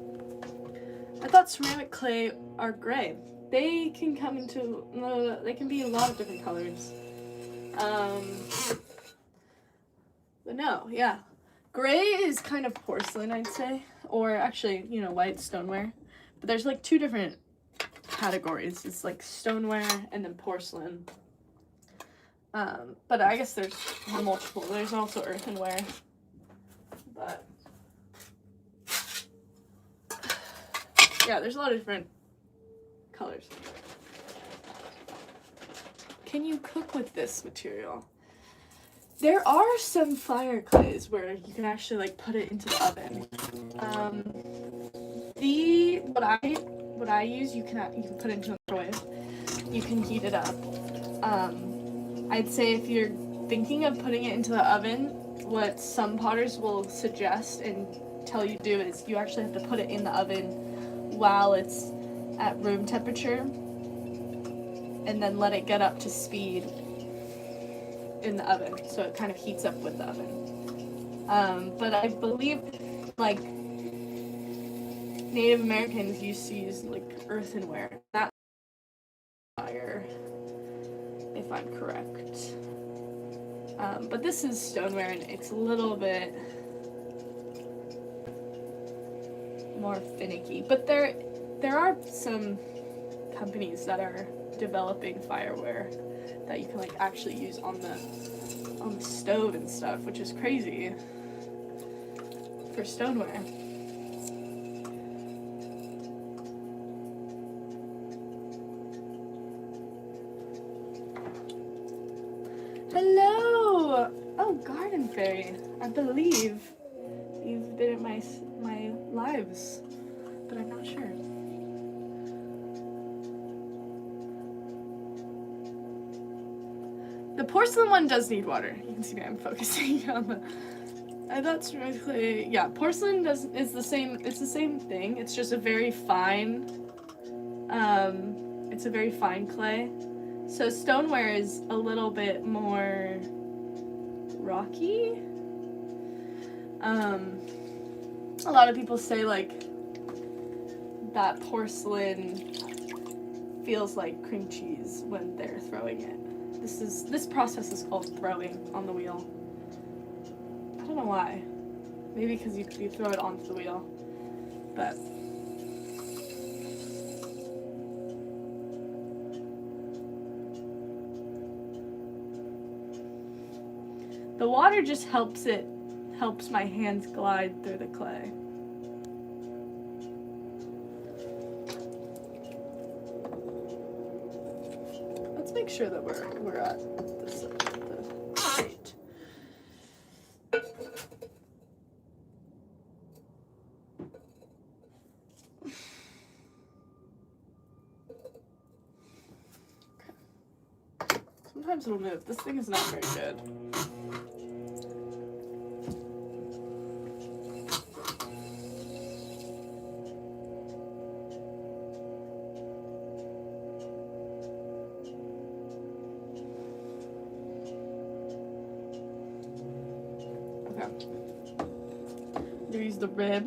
Speaker 1: I thought ceramic clay are gray. They can come into, they can be a lot of different colors. But no, yeah. Gray is kind of porcelain, I'd say. Or actually, white stoneware. But there's like two different categories. It's like stoneware and then porcelain. But I guess there's multiple. There's also earthenware. But yeah, there's a lot of different colors. Can you cook with this material? There are some fire clays where you can actually like put it into the oven. What I use, you can put it into a microwave. You can heat it up. I'd say if you're thinking of putting it into the oven, what some potters will suggest and tell you to do is you actually have to put it in the oven while it's at room temperature and then let it get up to speed in the oven so it kind of heats up with the oven. But I believe like Native Americans used to use like earthenware. That fire if I'm correct. But this is stoneware, and it's a little bit more finicky. But there are some companies that are developing fireware that you can like actually use on the stove and stuff, which is crazy for stoneware. Hello! Oh, Garden Fairy. I believe you've been in my lives, but I'm not sure. The porcelain one does need water. You can see me, I'm focusing on the... That's really... Yeah, porcelain is the same... It's the same thing. It's just a very fine... it's a very fine clay. So stoneware is a little bit more rocky. A lot of people say like that porcelain feels like cream cheese when they're throwing it. This process is called throwing on the wheel. I don't know why. Maybe because you throw it onto the wheel. But the water just helps my hands glide through the clay. Let's make sure that we're at the state. Okay. Sometimes it'll move. This thing is not very good. Use the rib.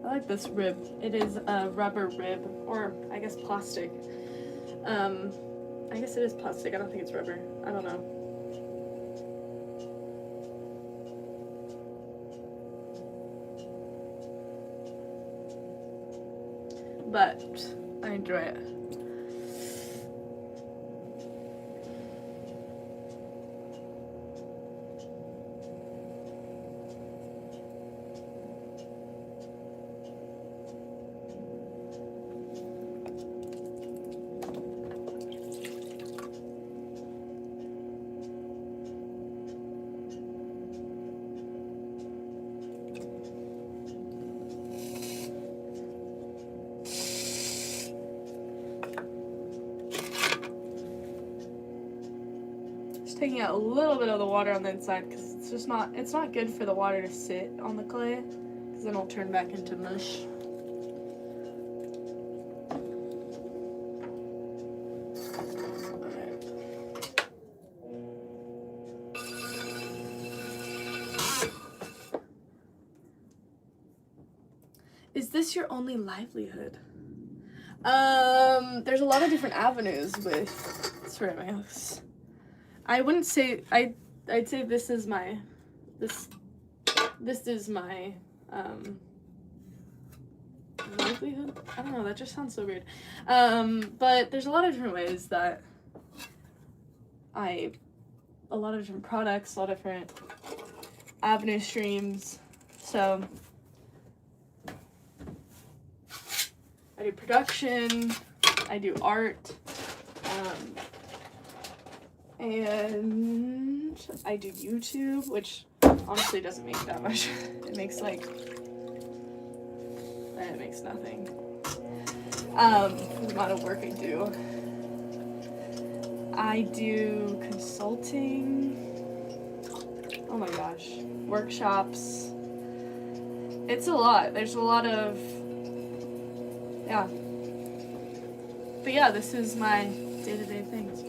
Speaker 1: I like this rib. It is a rubber rib, or I guess plastic. I guess it is plastic. I don't think it's rubber. I don't know. But I enjoy it. Taking out a little bit of the water on the inside because it's not good for the water to sit on the clay because then it'll turn back into mush. Alright. Is this your only livelihood? There's a lot of different avenues with ceramics. I wouldn't say I'd say this is my livelihood. I don't know, that just sounds so weird. But there's a lot of different ways that a lot of different products, a lot of different avenue streams. So I do production, I do art, and I do YouTube, which honestly doesn't make that much. It makes it makes nothing. The amount of work I do. I do consulting. Oh my gosh. Workshops. It's a lot. There's a lot of, yeah. But yeah, this is my day-to-day things.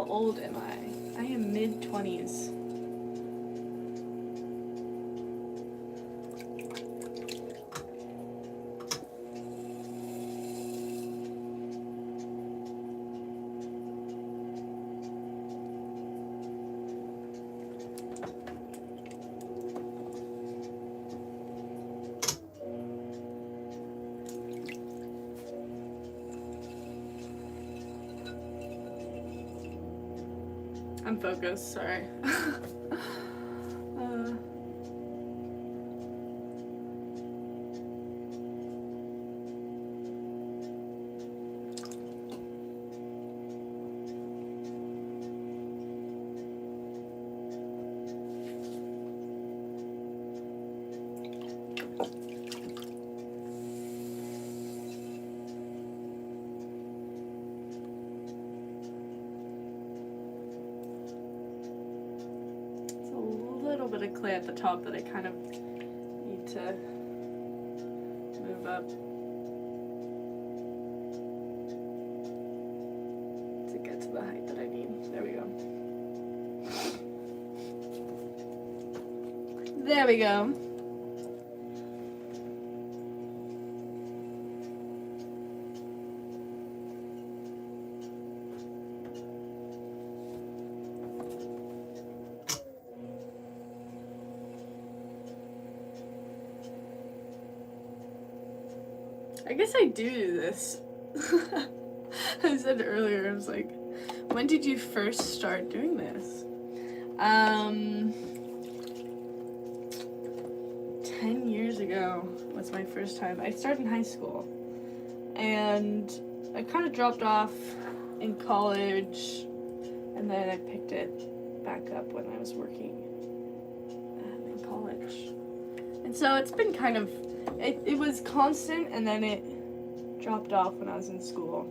Speaker 1: old am I? I am mid-20s. I'm focused, sorry. Little bit of clay at the top that I kind of need to move up to get to the height that I need. There we go. There we go. I guess I do this. I said earlier, I was like, when did you first start doing this? 10 years ago was my first time. I started in high school, and I kind of dropped off in college, and then I picked it back up when I was working in college. And so it's been kind of, it was constant, and then it dropped off when I was in school.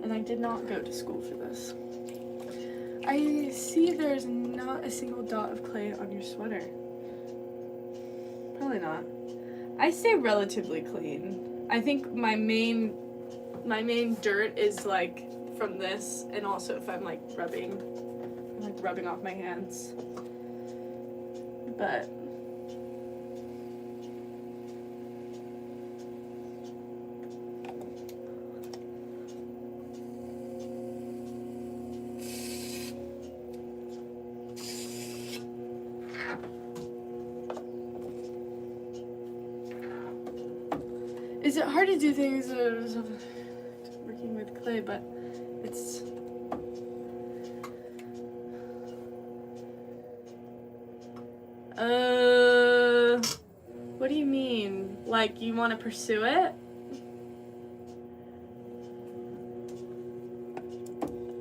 Speaker 1: And I did not go to school for this. I see there's not a single dot of clay on your sweater. Probably not. I stay relatively clean. I think my main dirt is like from this, and also if I'm like rubbing off my hands. But is it hard to do things working with clay? But it's what do you mean? Like, you want to pursue it?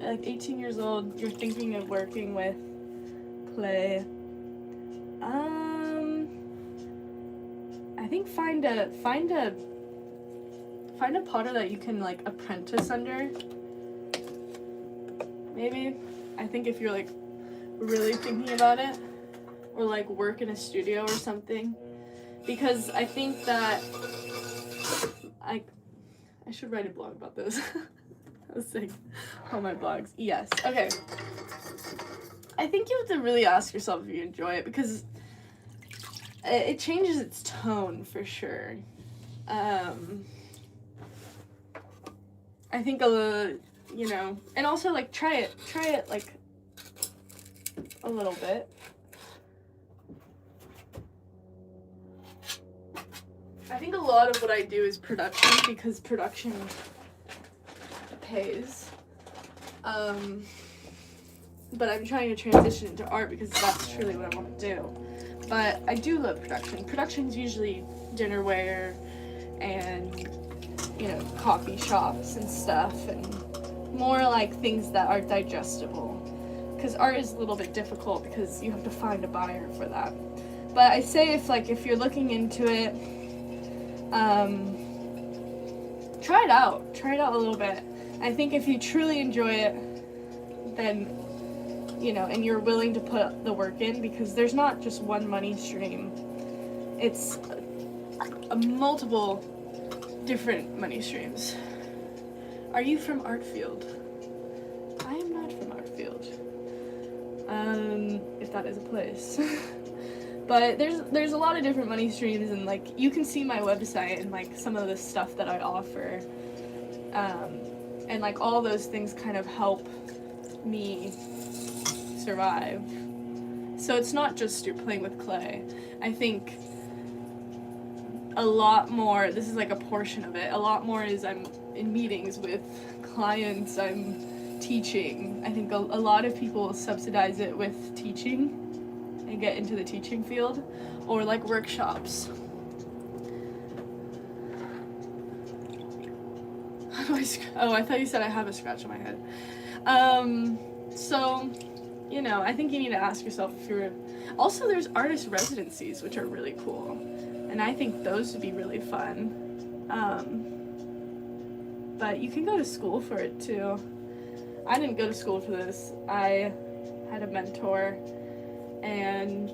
Speaker 1: Like 18 years old, you're thinking of working with clay. I think find a potter that you can like apprentice under. Maybe. I think if you're like really thinking about it, or like work in a studio or something, because I think that I should write a blog about this. I was saying all my blogs. Yes. Okay. I think you have to really ask yourself if you enjoy it, because it changes its tone for sure. I think you know, and also like try it like a little bit. I think a lot of what I do is production, because production pays. But I'm trying to transition into art because that's truly what I want to do. But I do love production. Production's usually dinnerware and, you know, coffee shops and stuff, and more like things that are digestible. Because art is a little bit difficult because you have to find a buyer for that. But I say if you're looking into it, try it out a little bit. I think if you truly enjoy it, then, you know, and you're willing to put the work in, because there's not just one money stream. It's a multiple different money streams. Are you from Artfield? I am not from Artfield. If that is a place. But there's a lot of different money streams, and like you can see my website and like some of the stuff that I offer. And like all those things kind of help me survive. So it's not just you're playing with clay. I think a lot more, this is like a portion of it, a lot more is I'm in meetings with clients, I'm teaching. I think a lot of people subsidize it with teaching and get into the teaching field, or like workshops. Oh, I thought you said I have a scratch on my head. So, you know, I think you need to ask yourself if you're... Also, there's artist residencies, which are really cool. And I think those would be really fun. But you can go to school for it, too. I didn't go to school for this. I had a mentor. And,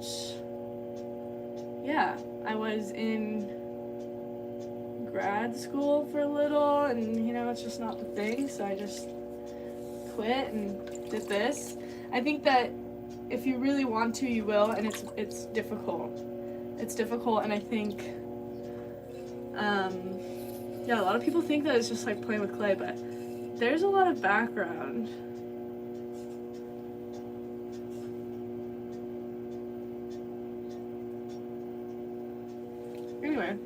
Speaker 1: yeah, I was in grad school for a little, and you know, it's just not the thing, so I just quit and did this. I think that if you really want to, you will, and it's difficult. It's difficult, and I think yeah, a lot of people think that it's just like playing with clay, but there's a lot of background. Anyway,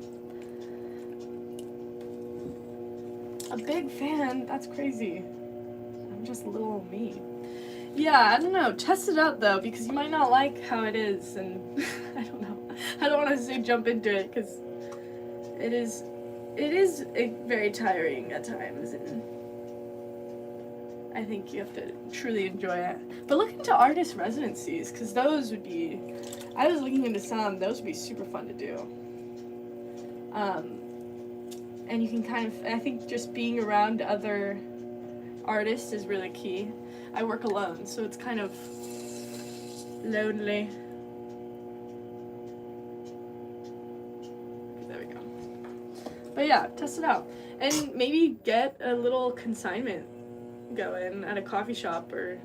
Speaker 1: a big fan? That's crazy. I'm just little me. Yeah, I don't know. Test it out though, because you might not like how it is, and I don't know. I don't want to say jump into it, because it is very tiring at times, and I think you have to truly enjoy it. But look into artist residencies, because those would be, I was looking into some, those would be super fun to do. And you can kind of, I think just being around other artists is really key. I work alone, so it's kind of lonely. There we go. But yeah, test it out. And maybe get a little consignment going at a coffee shop or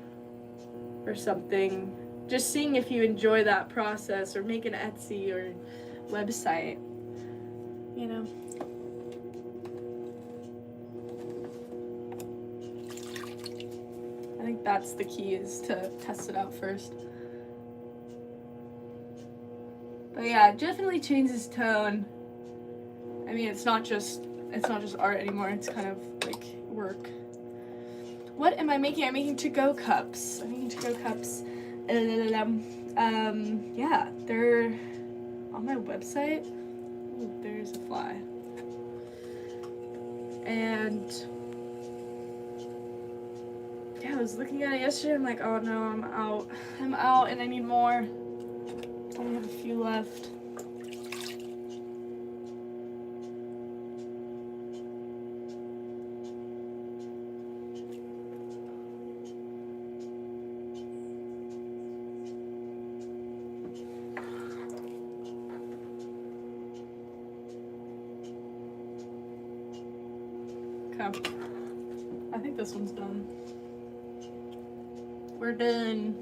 Speaker 1: something. Just seeing if you enjoy that process, or make an Etsy or website, you know. I think that's the key, is to test it out first. But yeah, it definitely changes tone. I mean, it's not just art anymore, it's kind of like work. What am I making? I'm making to-go cups. I'm making to-go cups. Yeah, they're on my website. Ooh, there's a fly. And yeah, I was looking at it yesterday. I'm like, oh no, I'm out, and I need more. I only have a few left. Okay. I think this one's done. We're done.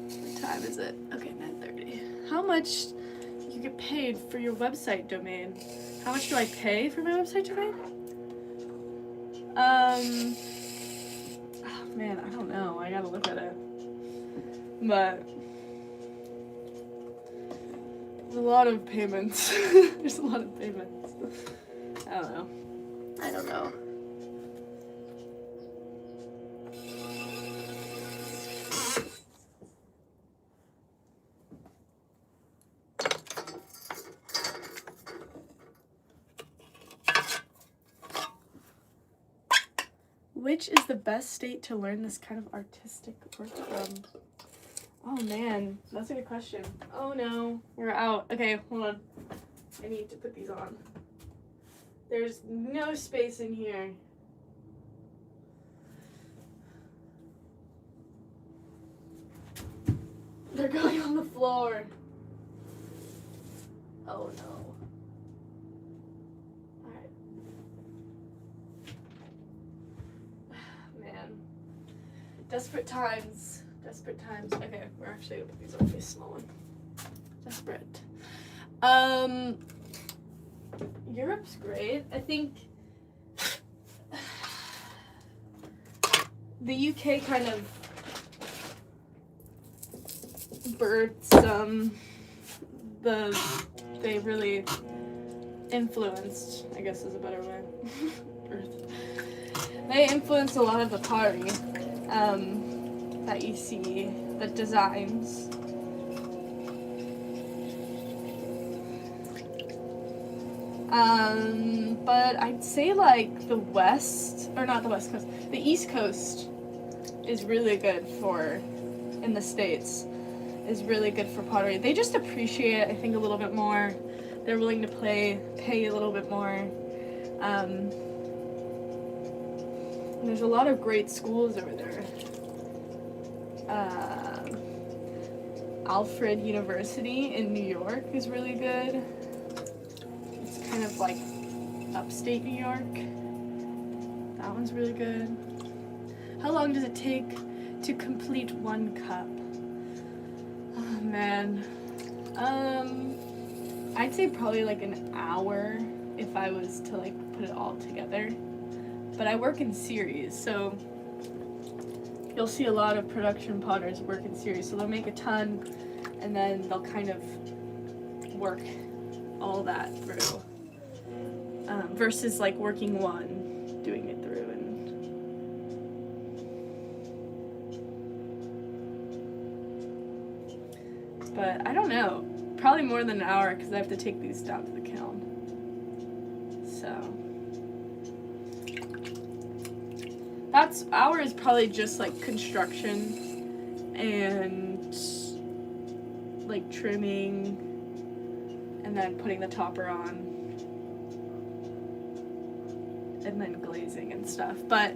Speaker 1: What time is it? Okay, 9:30. How much you get paid for your website domain? How much do I pay for my website domain? Oh man, I don't know. I gotta look at it. But there's a lot of payments. There's a lot of payments. I don't know. I don't know. Which is the best state to learn this kind of artistic work from? Oh man, that's a good question. Oh no, we're out. Okay, hold on. I need to put these on. There's no space in here. They're going on the floor. Oh no. Desperate times. Desperate times. Okay, we're actually gonna put these on a small one. Desperate. Europe's great. I think the UK kind of birthed they really influenced, I guess is a better way. They influenced a lot of the pottery that you see, the designs. But I'd say like the East Coast is really good in the States, is really good for pottery. They just appreciate it, I think, a little bit more. They're willing to pay a little bit more. There's a lot of great schools over there. Alfred University in New York is really good. It's kind of like upstate New York. That one's really good. How long does it take to complete one cup? Oh man. I'd say probably like an hour if I was to like put it all together. But I work in series, so you'll see a lot of production potters work in series. So they'll make a ton, and then they'll kind of work all that through. Versus like working one, doing it through. But I don't know. Probably more than an hour because I have to take these down to the kiln. So hour is probably just like construction and like trimming and then putting the topper on and then glazing and stuff. But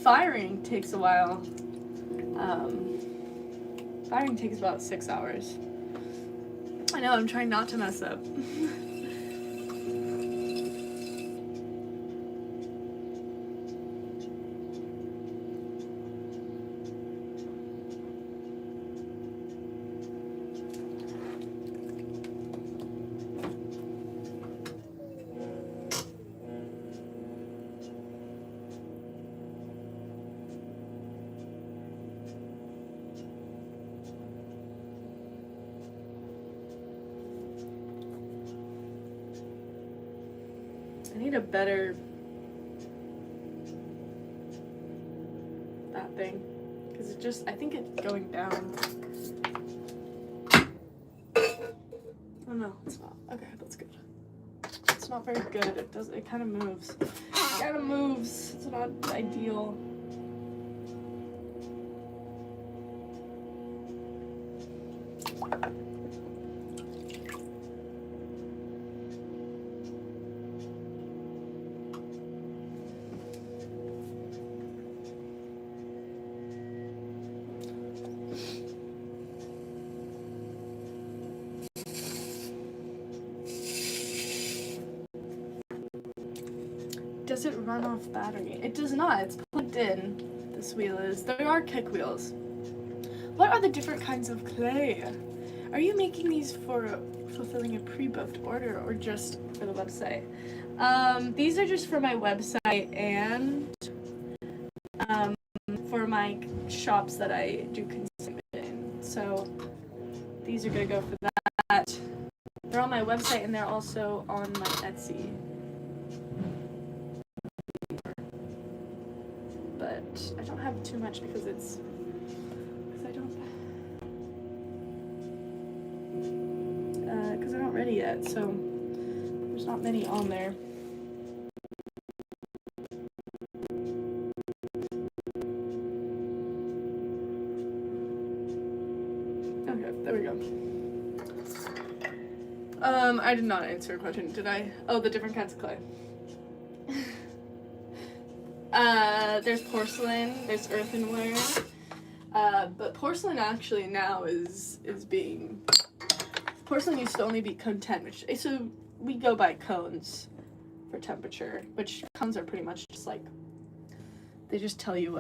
Speaker 1: firing takes a while. Firing takes about 6 hours. I know, I'm trying not to mess up. I need a better that thing because I think it's going down. Oh no, it's not. Okay, that's good. It's not very good. It kind of moves. It kind of moves. It's not ideal. Does it run off battery? It does not. It's plugged in. This wheel is. There are kick wheels. What are the different kinds of clay? Are you making these for fulfilling a pre-booked order or just for the website? These are just for my website and for my shops that I do consignment in. So these are gonna go for that. They're on my website and they're also on my Etsy. But I don't have too much because I don't ready yet, so there's not many on there. Okay, there we go. I did not answer a question, did I? Oh, the different kinds of clay. There's porcelain, there's earthenware, but porcelain actually now is being, porcelain used to only be cone 10, so we go by cones for temperature, which cones are pretty much just like, they just tell you,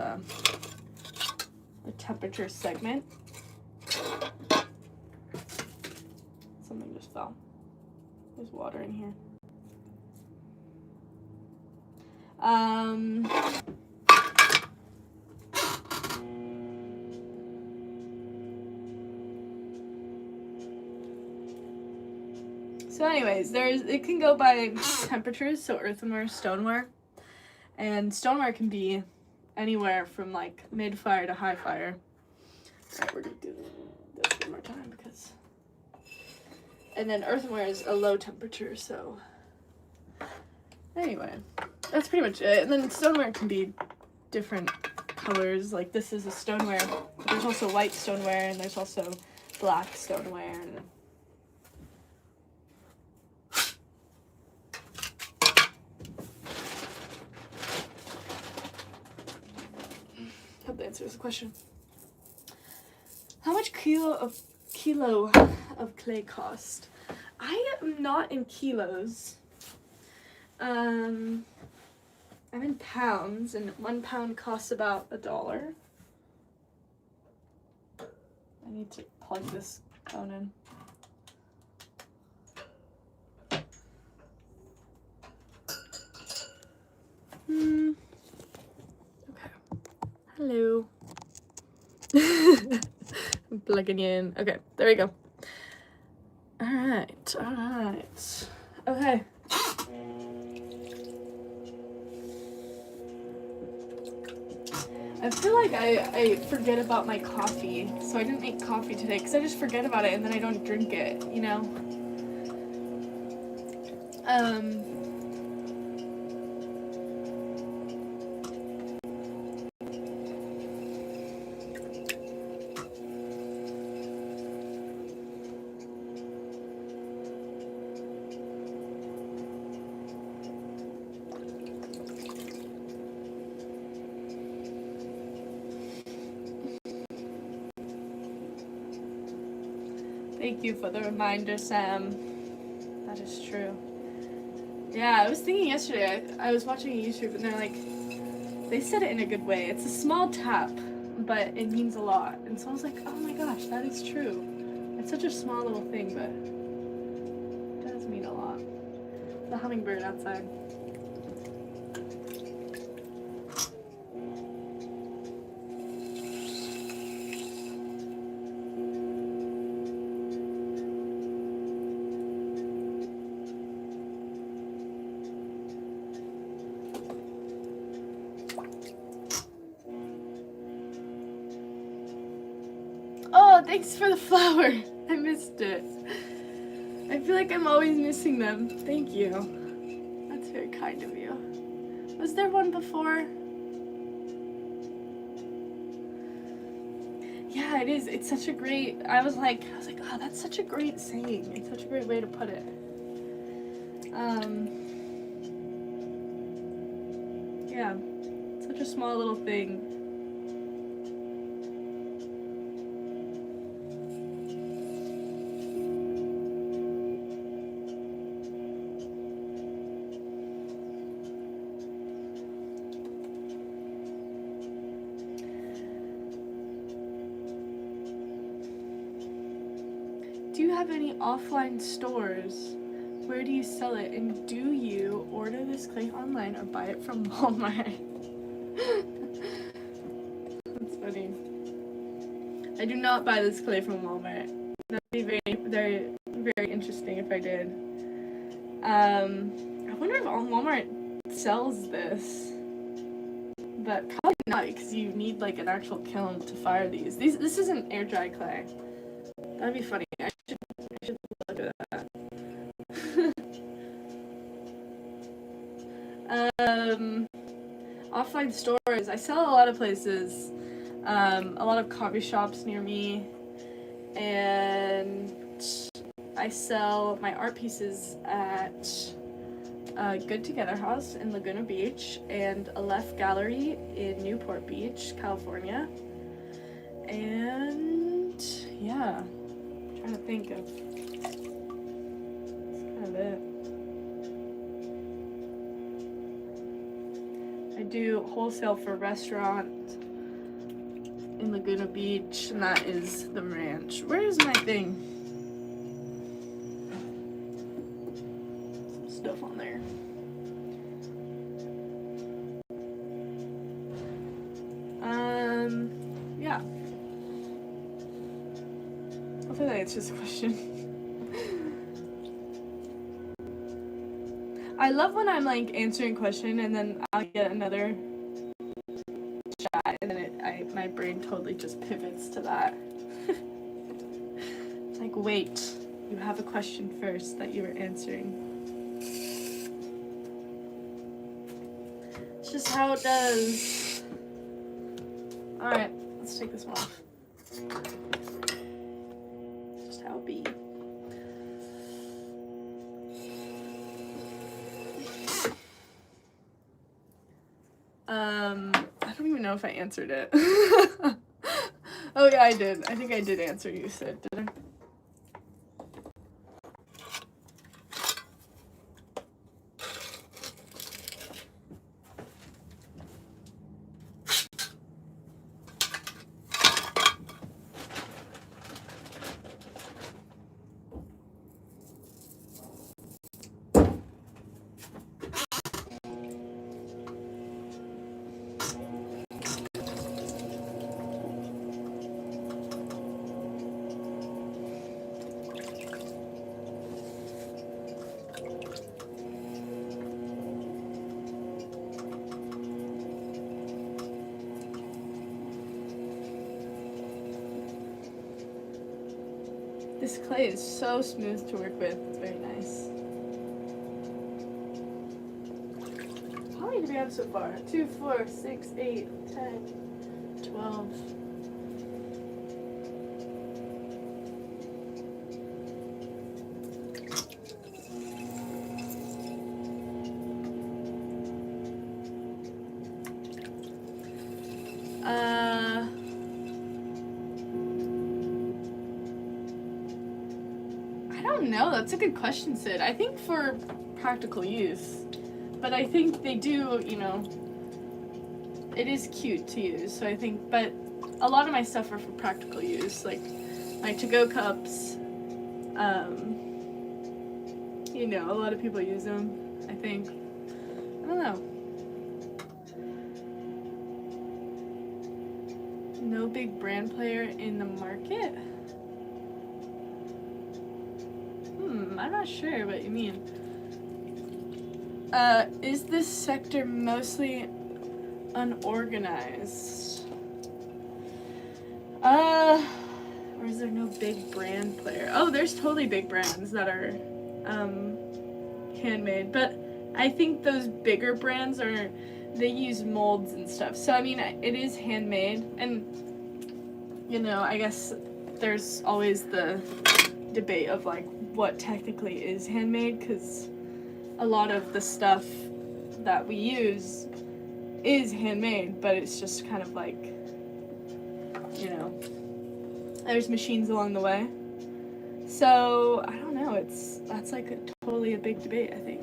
Speaker 1: the temperature segment. Something just fell. There's water in here. So anyways, it can go by temperatures, so earthenware, stoneware. And stoneware can be anywhere from like mid-fire to high fire. Alright, we're gonna do this one more time because... And then earthenware is a low temperature, so... Anyway, that's pretty much it. And then stoneware can be different colors. Like this is a stoneware, but there's also white stoneware and there's also black stoneware. And hope that answers the question. How much kilo of clay cost? I am not in kilos. I'm in pounds, and 1 pound costs about $1. I need to plug this phone in. Okay. Hello. I'm plugging you in. Okay, there we go. Alright. Okay. I feel like I forget about my coffee, so I didn't make coffee today because I just forget about it and then I don't drink it, you know? Thank you for the reminder, Sam. That is true. Yeah, I was thinking yesterday, I was watching YouTube and they're like, they said it in a good way. It's a small tap, but it means a lot. And so I was like, oh my gosh, that is true. It's such a small little thing, but it does mean a lot. The hummingbird outside. Oh, thanks for the flower. I missed it. I feel like I'm always missing them. Thank you. That's very kind of you. Was there one before? Yeah, it is. It's such a great, I was like, oh, that's such a great saying. It's such a great way to put it. Yeah, such a small little thing. Do you have any offline stores? Where do you sell it? And do you order this clay online or buy it from Walmart? That's funny. I do not buy this clay from Walmart. That would be very, very, very interesting if I did. I wonder if Walmart sells this. But probably not, because you need like an actual kiln to fire these. This isn't air dry clay. That'd be funny. I should look at that. Offline stores. I sell a lot of places. A lot of coffee shops near me. And I sell my art pieces at Good Together House in Laguna Beach and Aleph Gallery in Newport Beach, California. And yeah, I'm trying to think of, that's kind of it. I do wholesale for restaurants in Laguna Laguna Beach, and that is the ranch. Where is my thing? Some stuff on there. Yeah. Hopefully that answers the question. I love when I'm like answering a question and then I'll get another shot and then my brain totally just pivots to that. It's like, wait, you have a question first that you were answering. It's just how it does. Alright, let's take this one off. Just how it be. I don't even know if I answered it. Oh yeah, I did. I think I did answer you said, did I? This clay is so smooth to work with. It's very nice. How many do we have so far? 2, 4, 6, 8, 10, 12. No, that's a good question, Sid. I think for practical use, but I think they do, you know, it is cute to use, so I think, but a lot of my stuff are for practical use, like my to-go cups, you know, a lot of people use them, I think. I don't know. No big brand player in the market? I'm not sure what you mean. Is this sector mostly unorganized? Or is there no big brand player? Oh, there's totally big brands that are handmade, but I think those bigger brands they use molds and stuff. So I mean, it is handmade, and you know, I guess there's always the debate of like what technically is handmade, because a lot of the stuff that we use is handmade, but it's just kind of like, you know, there's machines along the way. So I don't know, that's like totally a big debate, I think.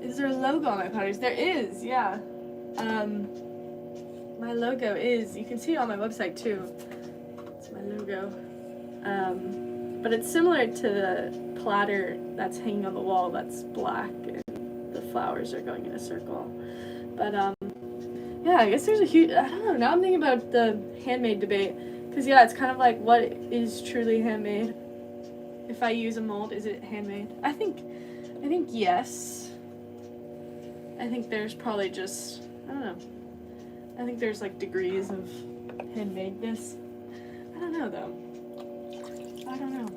Speaker 1: Is there a logo on my potteries? There is, yeah. My logo is, you can see it on my website too. It's my logo. But it's similar to the platter that's hanging on the wall that's black and the flowers are going in a circle. But yeah, I guess there's a huge, I don't know, now I'm thinking about the handmade debate. Because yeah, it's kind of like, what is truly handmade? If I use a mold, is it handmade? I think yes. I think there's probably just, I don't know. I think there's like degrees of handmadeness. I don't know though. I don't know.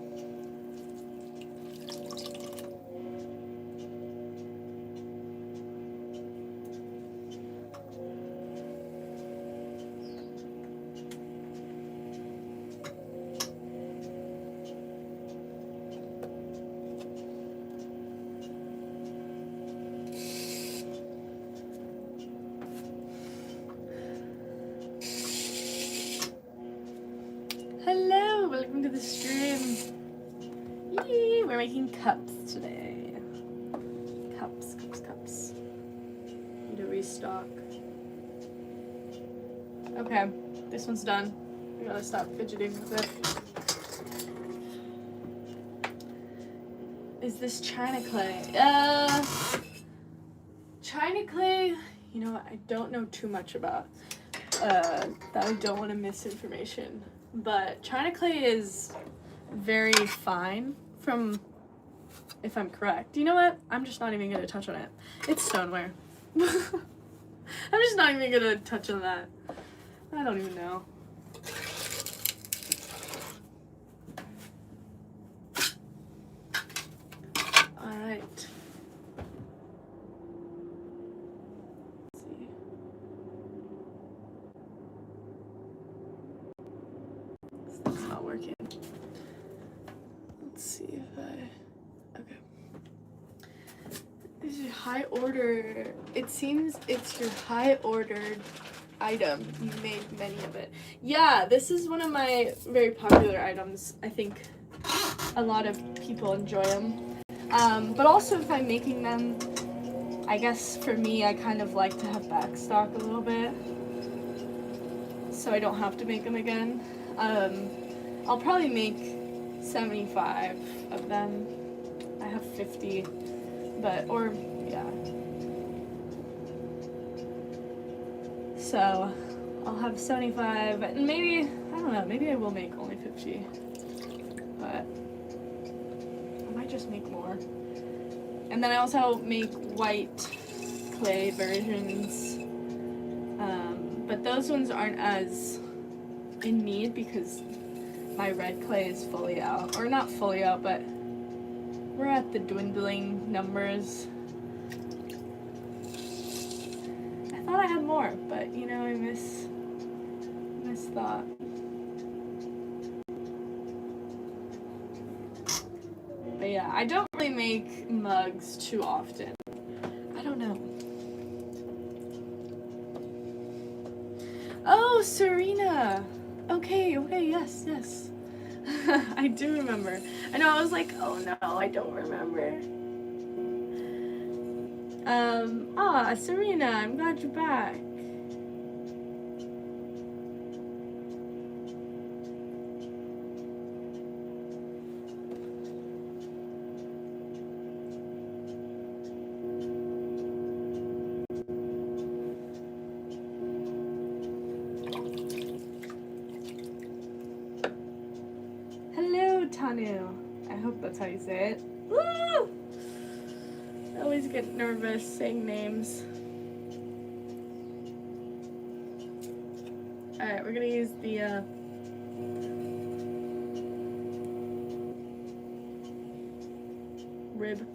Speaker 1: Hello, welcome to the stream. Yee, we're making cups today. Cups. cardstock. Okay, this one's done. I gotta stop fidgeting with it. Is this China clay? China clay, you know what, I don't know too much about. That I don't want to miss information. But China clay is very fine from, if I'm correct. You know what? I'm just not even going to touch on it. It's stoneware. I'm just not even going to touch on that. I don't even know. All right. Let's see. This thing's not working. Let's see if I... Okay. This is high order. It seems it's your high ordered item. You made many of it. Yeah, this is one of my very popular items. I think a lot of people enjoy them. But also if I'm making them, I guess for me, I kind of like to have back stock a little bit, so I don't have to make them again. I'll probably make 75 of them. I have 50, but, or, yeah. So, I'll have 75, and maybe, I don't know, maybe I will make only 50, but I might just make more. And then I also make white clay versions, but those ones aren't as in need because my red clay is fully out, or not fully out, but we're at the dwindling numbers. I thought I had more, but you know, I misthought. But yeah, I don't really make mugs too often. I don't know. Oh, Serena! Okay, yes. I do remember. I know, I was like, oh no, I don't remember. Serena, I'm glad you're back. Tanu. I hope that's how you say it. Woo! I always get nervous saying names. Alright, we're gonna use the rib.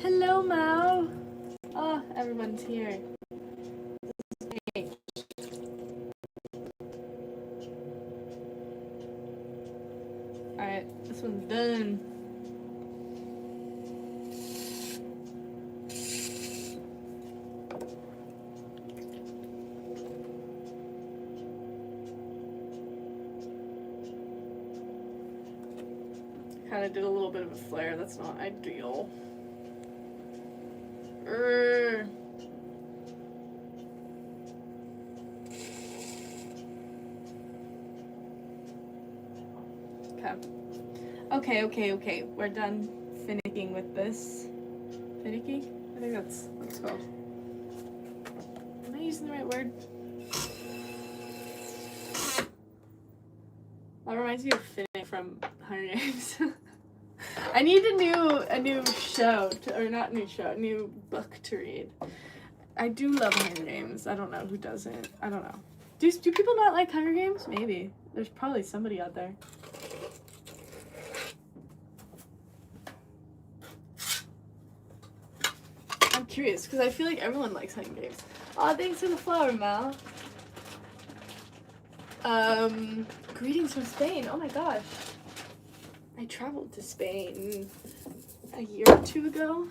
Speaker 1: Hello, Mao. Oh, everyone's here. This is great. Alright, this one's done. Kind of did a little bit of a flare. That's not ideal. Okay. We're done finicking with this. Finicky? I think that's what it's called. Am I using the right word? That reminds me of Finnick from Hunger Games. I need a new show, a new book to read. I do love Hunger Games. I don't know who doesn't. I don't know. Do people not like Hunger Games? Maybe. There's probably somebody out there. I'm curious, because I feel like everyone likes Hunger Games. Aw, thanks for the flower, Mal. Greetings from Spain. Oh my gosh. I traveled to Spain a year or two ago,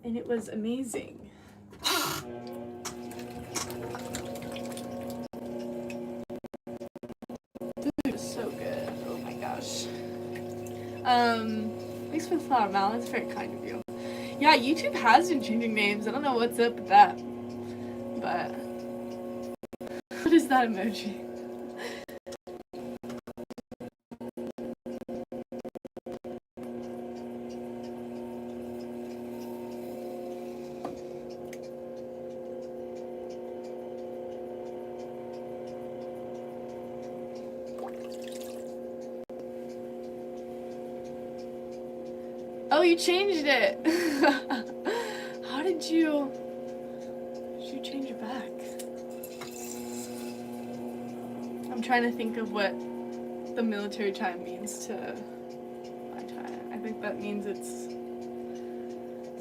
Speaker 1: and it was amazing. Thanks for the flower, Mal. That's very kind of you. Yeah, YouTube has been changing names. I don't know what's up with that. But what is that emoji? Oh, you changed it. How did you change it back? I'm trying to think of what the military time means to my time. I think that means it's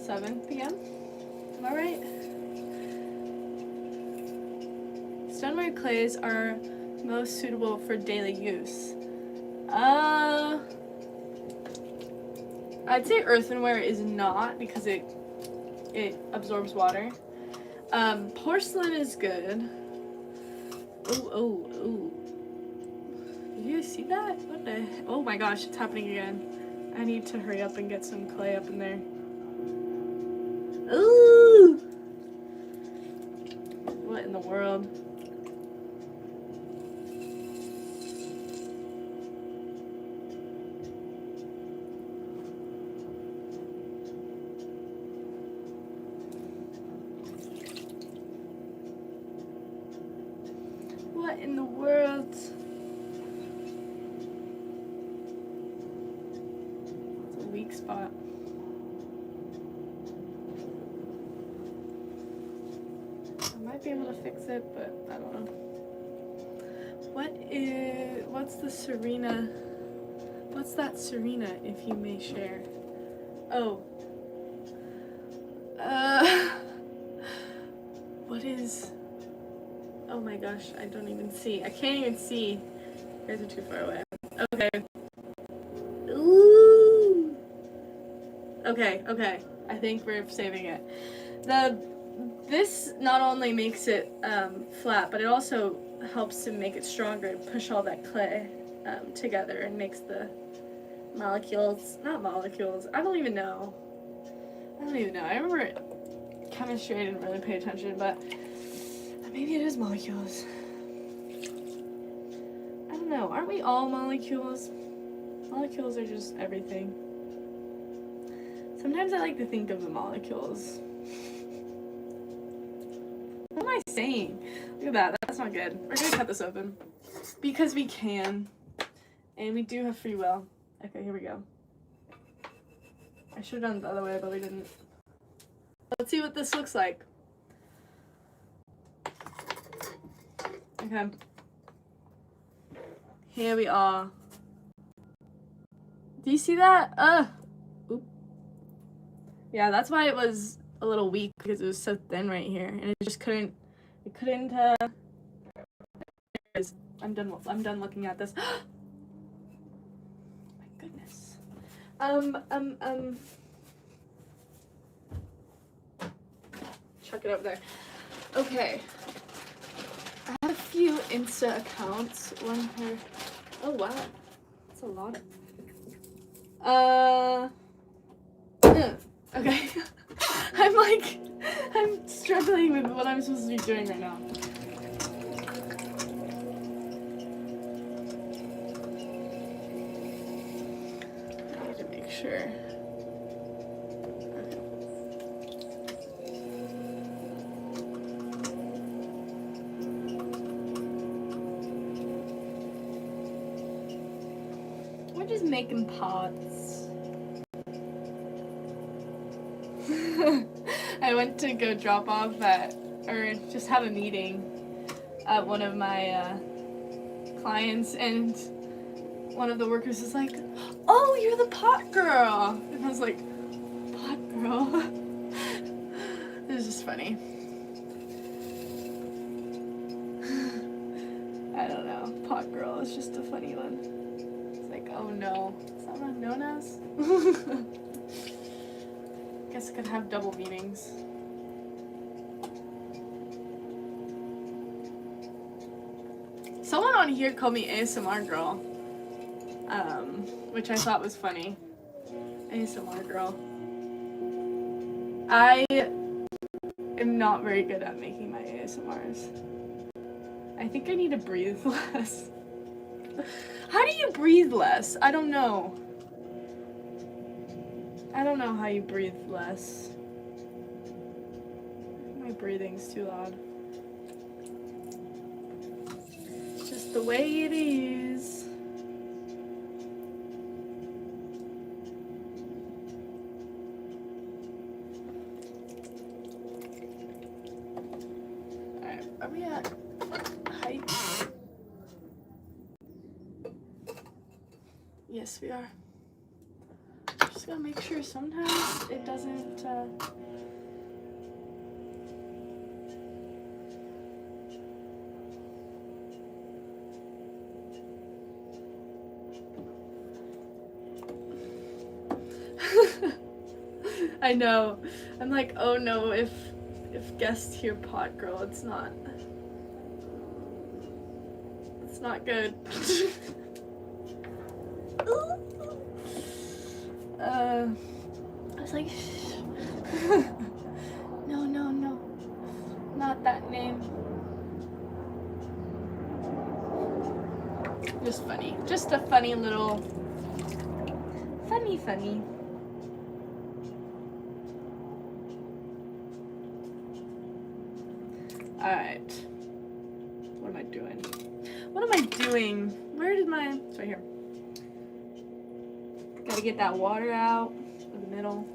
Speaker 1: 7 p.m. Am I right? Stoneware clays are most suitable for daily use. I'd say earthenware is not, because it absorbs water. Porcelain is good. Oh. Did you see that? What the? Oh my gosh, it's happening again. I need to hurry up and get some clay up in there. Ooh! What in the world? What in the world? It's a weak spot. I might be able to fix it, but I don't know. What's the Serena? What's that Serena, if you may share? Oh. What is... Oh my gosh, I don't even see. I can't even see. You guys are too far away. Okay. Ooh. Okay. I think we're saving it. This not only makes it flat, but it also helps to make it stronger and push all that clay together and makes the molecules, not molecules, I don't even know. I remember chemistry, I didn't really pay attention, but maybe it is molecules. I don't know. Aren't we all molecules? Molecules are just everything. Sometimes I like to think of the molecules. What am I saying? Look at that. That's not good. We're gonna cut this open. Because we can. And we do have free will. Okay, here we go. I should have done it the other way, but we didn't. Let's see what this looks like. Okay. Here we are. Do you see that? Oop. Yeah, that's why it was a little weak, because it was so thin right here, and it just couldn't. It couldn't. I'm done looking at this. My goodness. Chuck it over there. Okay. I have a few Insta accounts. One per. Oh wow, that's a lot. Okay. I'm struggling with what I'm supposed to be doing right now. I need to make sure. We're just making pots. I went to go drop off or just have a meeting at one of my clients, and one of the workers is like, "Oh, you're the pot girl," and I was like, "Pot girl?" It was just funny. I don't know. Pot girl is just a funny one. It's like, oh no, is that what I'm known as? Guess it could have double meanings. Someone on here called me ASMR girl. which I thought was funny. ASMR girl. I am not very good at making my ASMRs. I think I need to breathe less. How do you breathe less? I don't know. I don't know how you breathe less. My breathing's too loud. It's just the way it is. Alright, are we at height? Yes, we are. Just gotta make sure sometimes it doesn't, I know. I'm like, oh no, if guests hear pot girl, it's not good. I was like, no, not that name. Just funny. Just a funny little, funny. Alright. What am I doing? Where did my... It's right here. Gotta get that water out of the middle.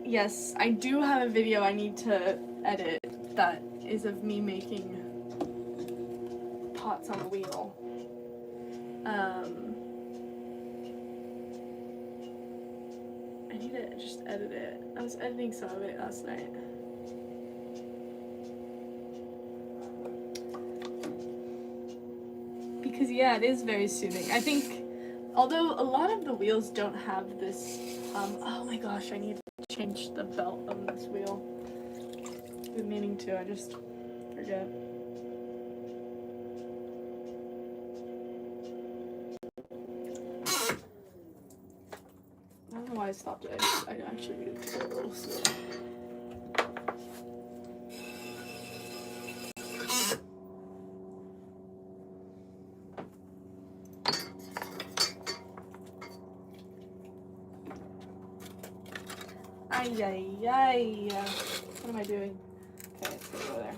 Speaker 1: Yes, I do have a video I need to edit that is of me making pots on a wheel. I need to just edit it. I was editing some of it last night. Because yeah, it is very soothing. I think, although a lot of the wheels don't have this, oh my gosh, I need to change the belt on this wheel. I've been meaning to, I just forget. I don't know why I stopped it. I actually needed to go a little slow. Ay. What am I doing? Okay, let's go there.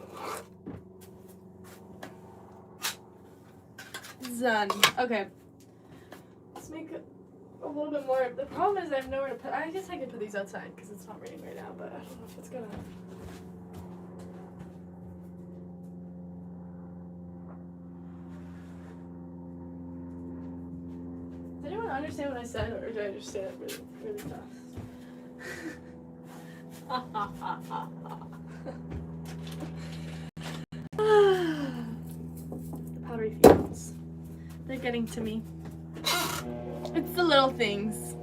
Speaker 1: Done. Okay. Let's make it a little bit more. The problem is I have nowhere to put. I guess I could put these outside because it's not raining right now, but I don't know if it's gonna. Did anyone understand what I said, or did I just say it really, really fast? The powdery fields. They're getting to me. It's the little things.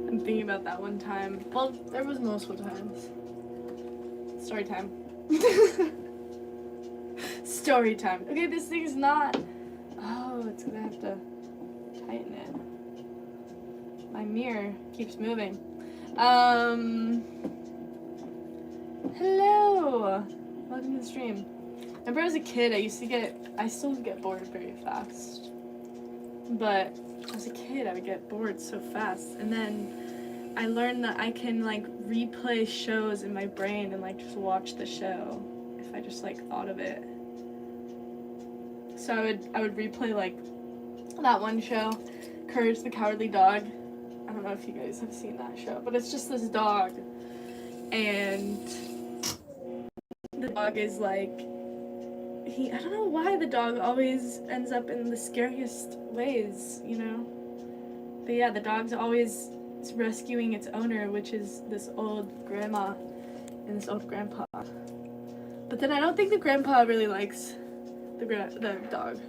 Speaker 1: I'm thinking about that one time. Well, there was multiple times. Story time. Story time. Okay, this thing is not... Oh, it's gonna have to tighten it. My mirror keeps moving. Hello! Welcome to the stream. Remember as a kid, I still get bored very fast. But as a kid, I would get bored so fast. And then I learned that I can, like, replay shows in my brain and, like, just watch the show if I just, like, thought of it. So I would replay, like, that one show, Courage the Cowardly Dog. I don't know if you guys have seen that show, but it's just this dog. And the dog is, like, I don't know why the dog always ends up in the scariest ways, you know? But yeah, the dog's always rescuing its owner, which is this old grandma and this old grandpa. But then I don't think the grandpa really likes the dog.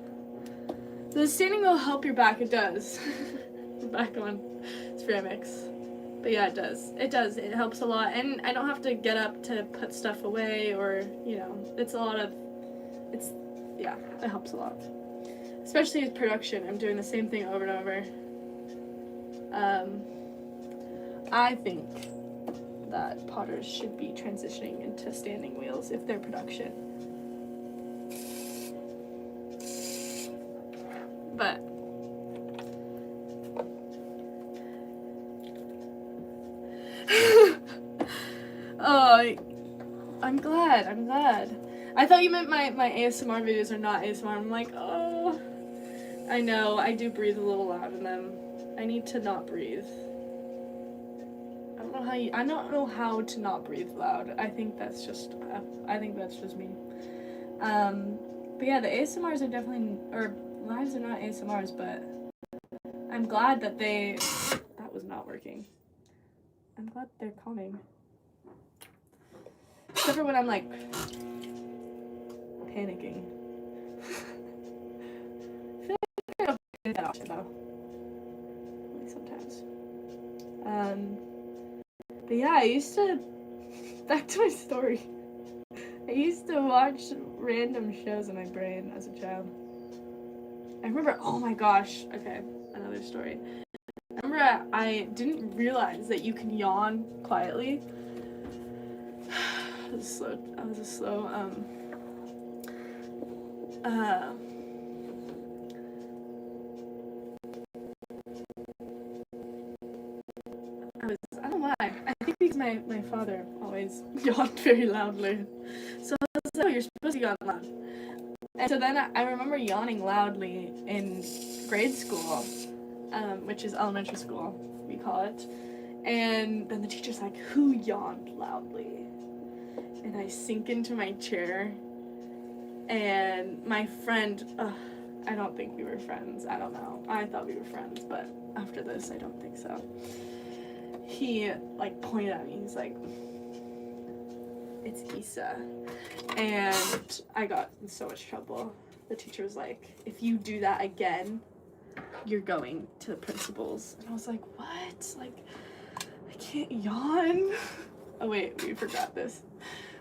Speaker 1: The standing will help your back, it does. Back on ceramics. But yeah, it does. It does. It helps a lot. And I don't have to get up to put stuff away or, you know, yeah, it helps a lot. Especially with production. I'm doing the same thing over and over. I think that potters should be transitioning into standing wheels if they're production. But oh, I'm glad. I thought you meant my ASMR videos are not ASMR. I'm like, oh, I know, I do breathe a little loud in them. I need to not breathe. I don't know how to not breathe loud. I think that's just me. But yeah, the ASMRs are definitely, or lives are not ASMRs, but I'm glad that that was not working. I'm glad they're calming. Except for when I'm like panicking. I feel like I don't get that option though. Like sometimes. But yeah, back to my story. I used to watch random shows in my brain as a child. I remember, oh my gosh, okay, another story. I remember I didn't realize that you can yawn quietly. I was a slow, I don't know why. I think because my father always yawned very loudly. So I was like, oh, you're supposed to yawn loud. And so then I remember yawning loudly in grade school, which is elementary school, we call it. And then the teacher's like, who yawned loudly? And I sink into my chair. And my friend, I don't think we were friends. I don't know. I thought we were friends, but after this, I don't think so. He, like, pointed at me. He's like, it's Isa. And I got in so much trouble. The teacher was like, if you do that again, you're going to the principal's. And I was like, what? Like, I can't yawn. Oh wait, we forgot this.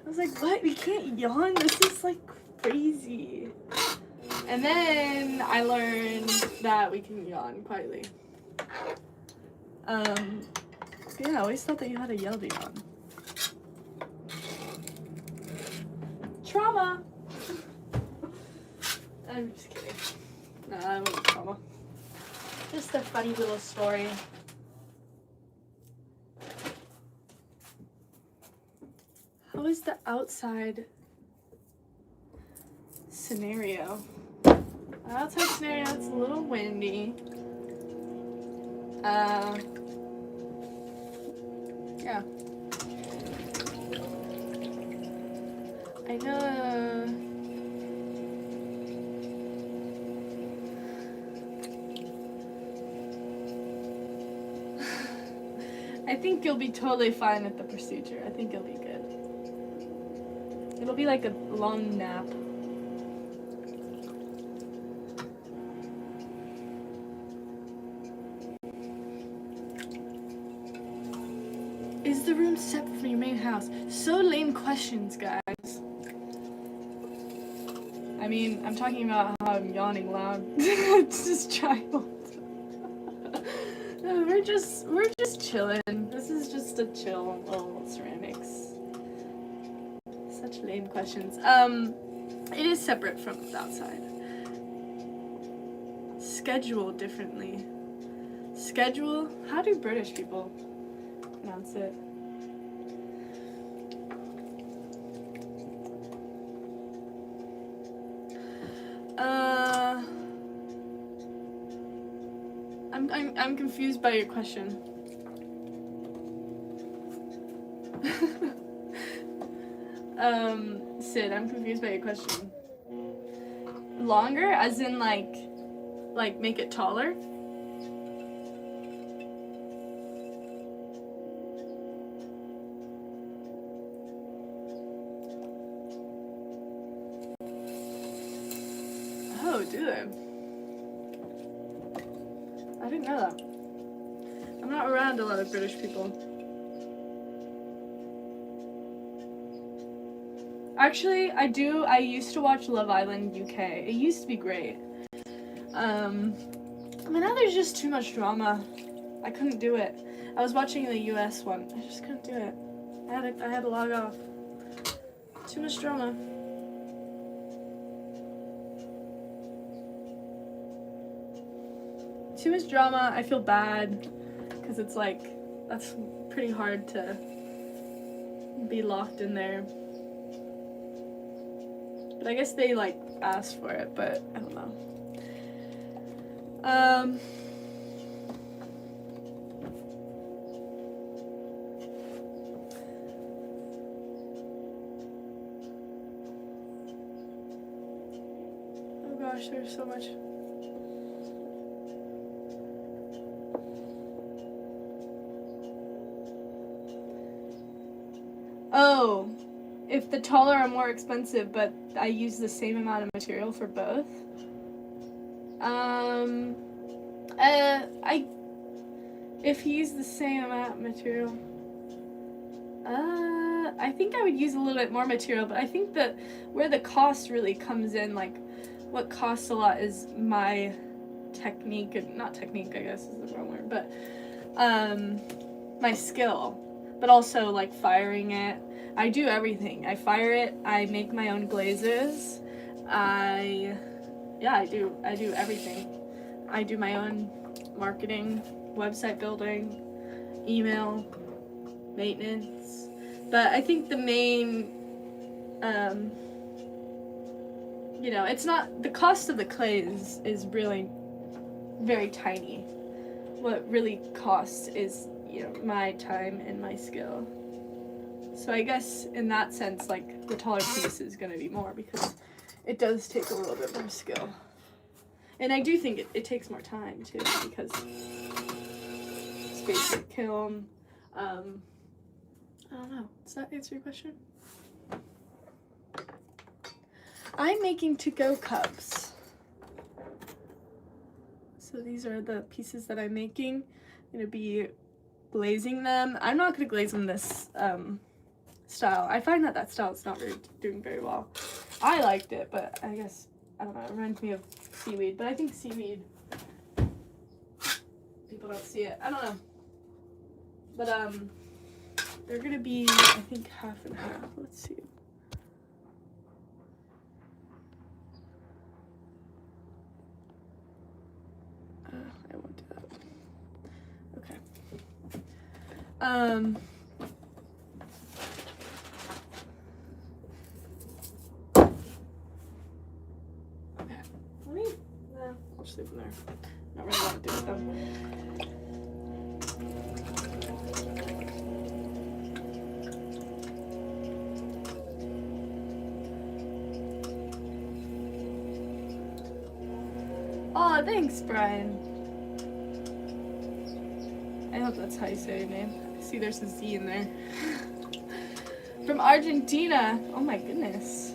Speaker 1: I was like, what? We can't yawn? This is like crazy. And then I learned that we can yawn quietly. Yeah, I always thought that you had to yell to yawn. Trauma! I'm just kidding. Nah, I wasn't trauma. Just a funny little story. How is the outside scenario? The outside scenario, it's a little windy. Yeah. I know. I think you'll be totally fine at the procedure. I think you'll be good. It'll be like a long nap. Is the room separate from your main house? So lame questions, guys. I mean, I'm talking about how I'm yawning loud. It's this child. Where'd we're just chilling. This is just a chill little ceramics. Such lame questions. It is separate from the outside. Schedule differently. Schedule? How do British people pronounce it? I'm confused by your question. Sid, I'm confused by your question. Longer, as in like make it taller? Oh, do they? I didn't know that. I'm not around a lot of British people. Actually, I do. I used to watch Love Island UK. It used to be great. But now there's just too much drama. I couldn't do it. I was watching the US one. I just couldn't do it. I had to log off. Too much drama. Too much drama. I feel bad because it's like that's pretty hard to be locked in there. But I guess they like asked for it, but I don't know. Oh gosh, there's so much. Oh, if the taller are more expensive, but I use the same amount of material for both. If he used the same amount of material, I think I would use a little bit more material, but I think that where the cost really comes in, like what costs a lot is my technique, not technique, I guess is the wrong word, but my skill, but also like firing it. I do everything. I fire it, I make my own glazes, I do everything. I do my own marketing, website building, email, maintenance. But I think the main, it's not, the cost of the clay is really very tiny. What really costs is, my time and my skill. So I guess in that sense, like, the taller piece is going to be more because it does take a little bit more skill. And I do think it takes more time, too, because space to kiln. I don't know. Does that answer your question? I'm making to-go cups. So these are the pieces that I'm making. I'm going to be glazing them. I'm not going to glaze them this style. I find that style is not really doing very well. I liked it, but I guess, I don't know, it reminds me of seaweed. But I think seaweed, people don't see it. I don't know. But they're going to be, I think, half and half. Let's see. I won't do that. Okay. Okay. I'll just leave them there. Not really want to do with them. Oh, thanks, Brian. I hope that's how you say your name. I see there's a Z in there. From Argentina. Oh my goodness.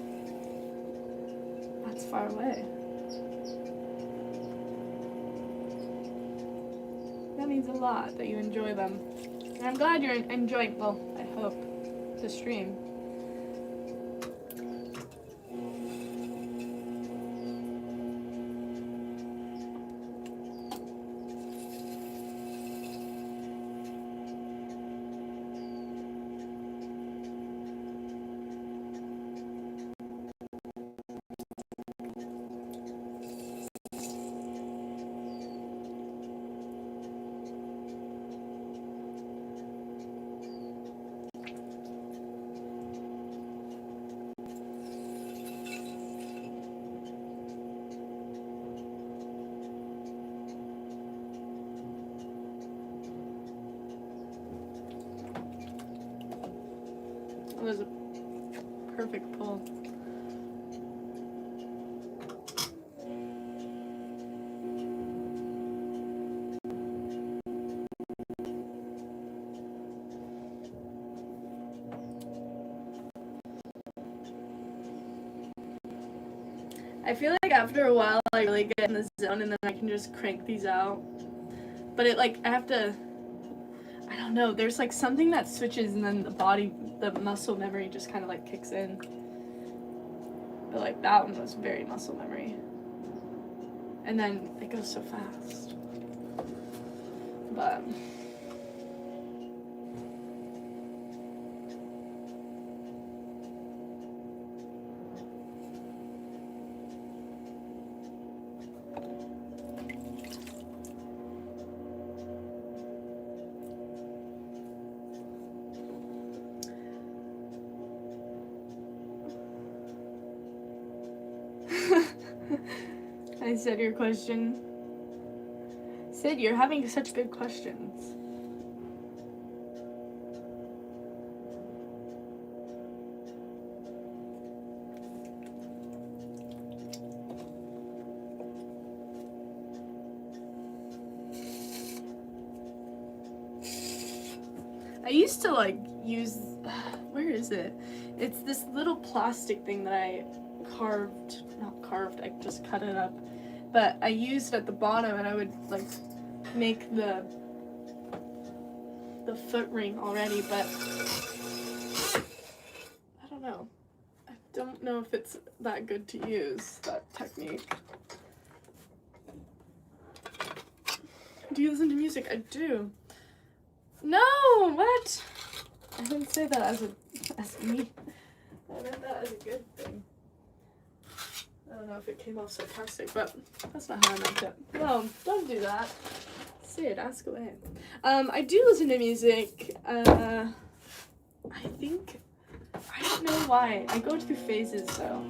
Speaker 1: That's far away. That means a lot that you enjoy them. And I'm glad you're enjoying, well, I hope, the stream. was a perfect pull. I feel like after a while I really get in the zone and then I can just crank these out. But it like, I have to, I don't know, there's like something that switches and then the muscle memory just kind of like kicks in. But like that one was very muscle memory. And then it goes so fast. But I said your question. Sid, you're having such good questions. I used to like use, where is it? It's this little plastic thing that I I just cut it up. But I used at the bottom and I would like make the foot ring already, but I don't know. I don't know if it's that good to use, that technique. Do you listen to music? I do. No, what? I didn't say that as me. I meant that as a good thing. I don't know if it came off sarcastic, but that's not how I meant it. No, don't do that. Say it, ask away. I do listen to music. I think, I don't know why. I go through phases, though.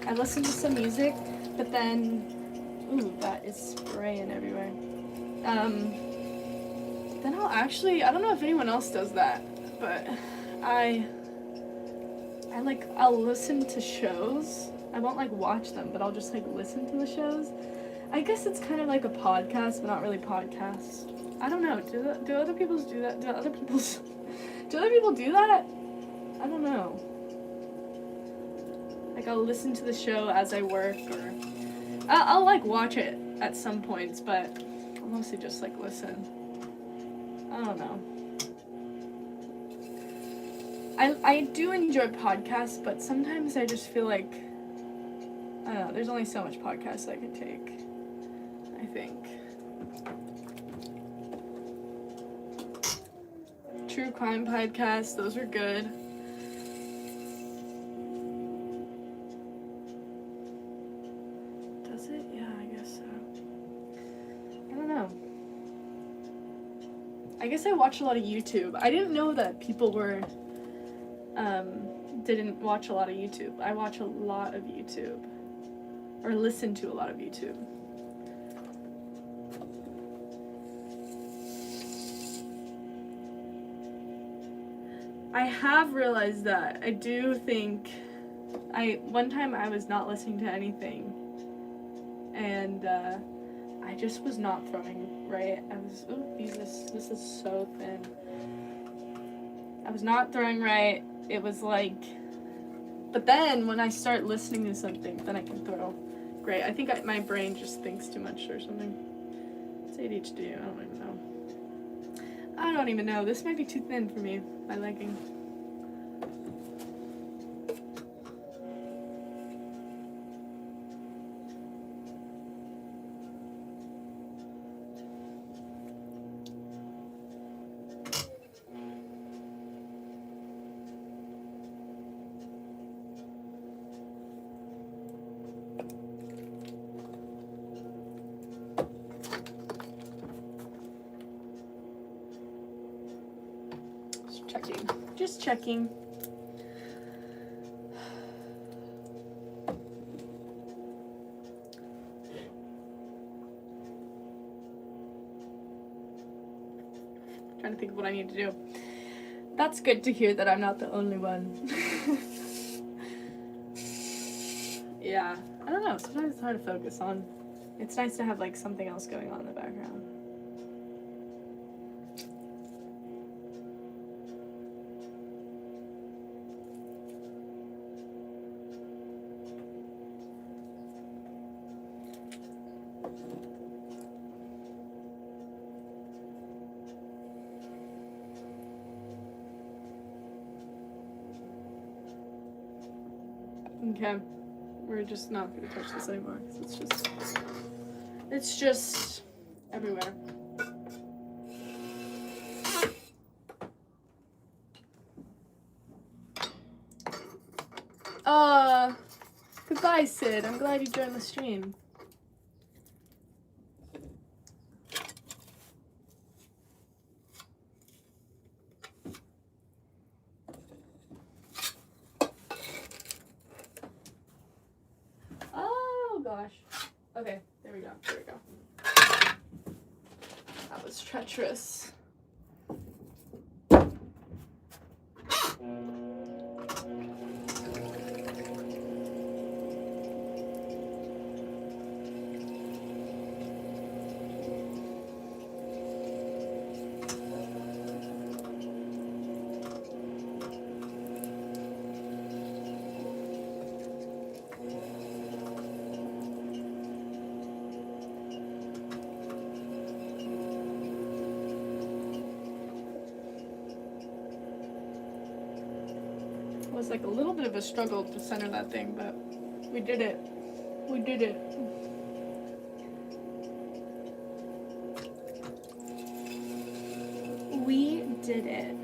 Speaker 1: I listen to some music, but then, ooh, that is spraying everywhere. Then I don't know if anyone else does that, but I'll listen to shows. I won't like watch them, but I'll just like listen to the shows. I guess it's kind of like a podcast, but not really podcast. I don't know. Do other people do that? Do other people do that? I don't know. Like I'll listen to the show as I work, or I'll like watch it at some points, but I'll mostly just like listen. I don't know. I do enjoy podcasts, but sometimes I just feel like, I don't know, there's only so much podcasts I can take, I think. True crime podcasts, those are good. Does it? Yeah, I guess so. I don't know. I guess I watch a lot of YouTube. I didn't know that people didn't watch a lot of YouTube. I watch a lot of YouTube. Or listen to a lot of YouTube. I have realized that. I do think one time I was not listening to anything, and I just was not throwing right. I was, ooh, this is so thin. I was not throwing right. It was like, but then when I start listening to something, then I can throw great. I think my brain just thinks too much or something. It's ADHD, I don't even know. This might be too thin for me, my legging. Just checking. Trying to think of what I need to do. That's good to hear that I'm not the only one. Yeah, I don't know, sometimes it's hard to focus on. It's nice to have like something else going on in the background. Okay, we're just not gonna touch this anymore because it's just everywhere. Goodbye, Sid. I'm glad you joined the stream. Oh gosh. Okay, there we go. There we go. That was treacherous. It was like a little bit of a struggle to center that thing, but we did it. We did it. We did it.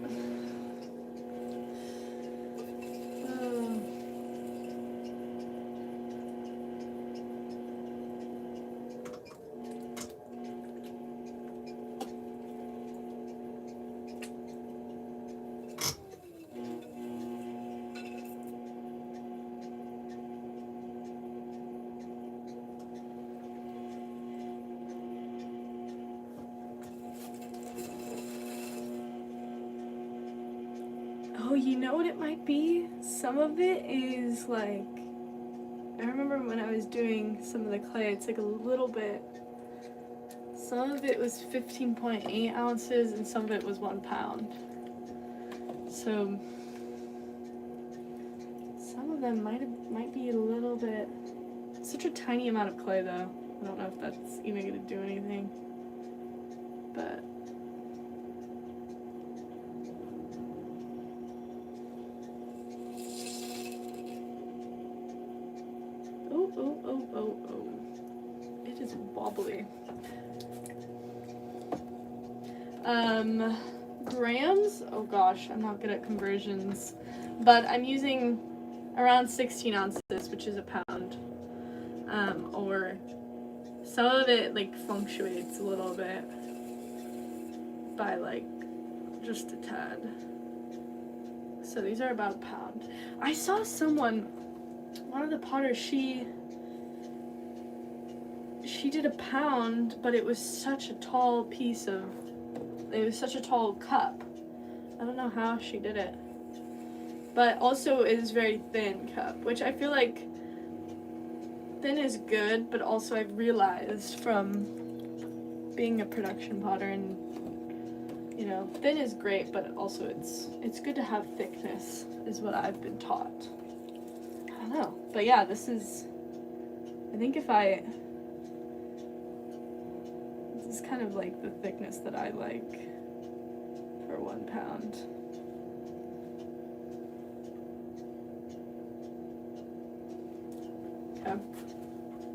Speaker 1: Oh, you know what it might be? Some of it is like, I remember when I was doing some of the clay, it's like a little bit, some of it was 15.8 ounces and some of it was 1 pound. So some of them might be a little bit, such a tiny amount of clay though. I don't know if that's even gonna do anything, but oh. It is wobbly. Grams? Oh gosh, I'm not good at conversions. But I'm using around 16 ounces, which is a pound. Or some of it like fluctuates a little bit by like just a tad. So these are about a pound. I saw someone, one of the potters, she did a pound, but it was such a tall piece of, it was such a tall cup. I don't know how she did it. But also it is very thin cup, which I feel like thin is good, but also I've realized from being a production potter and, you know, thin is great, but also it's good to have thickness, is what I've been taught. I don't know. But yeah, this is kind of like the thickness that I like for 1 pound.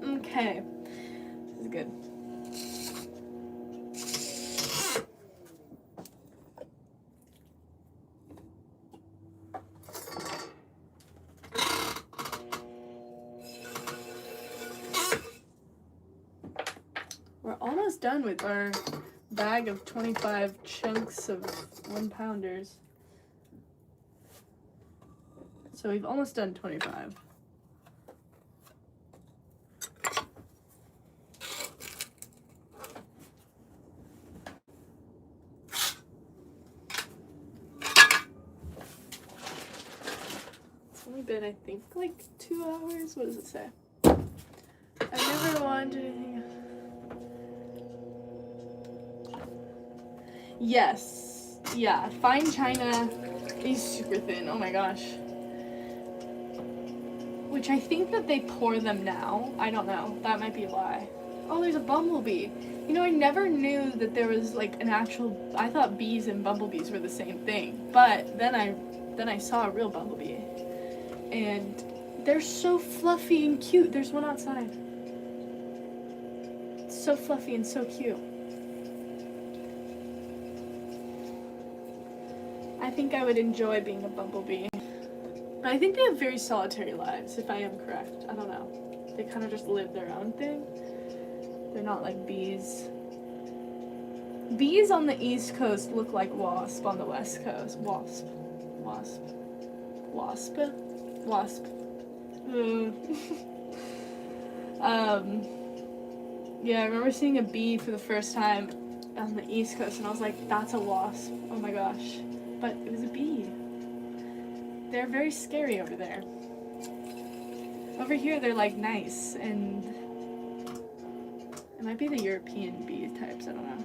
Speaker 1: Okay. This is good. We're almost done with our bag of 25 chunks of 1 pounders. So we've almost done 25. in, I think, like 2 hours. What does it say? I've never wanted anything. Yes. Yeah. Fine china is super thin. Oh my gosh. Which I think that they pour them now. I don't know. That might be why. Oh, there's a bumblebee. You know, I never knew that there was like an actual. I thought bees and bumblebees were the same thing. But then I saw a real bumblebee, and they're so fluffy and cute. There's one outside. It's so fluffy and so cute. I think I would enjoy being a bumblebee. But I think they have very solitary lives, if I am correct. I don't know. They kind of just live their own thing. They're not like bees. Bees on the East Coast look like wasp on the West Coast. Wasp. Yeah, I remember seeing a bee for the first time on the East Coast, and I was like, that's a wasp. Oh my gosh. But it was a bee. They're very scary over there. Over here, they're like nice, and it might be the European bee types, I don't know.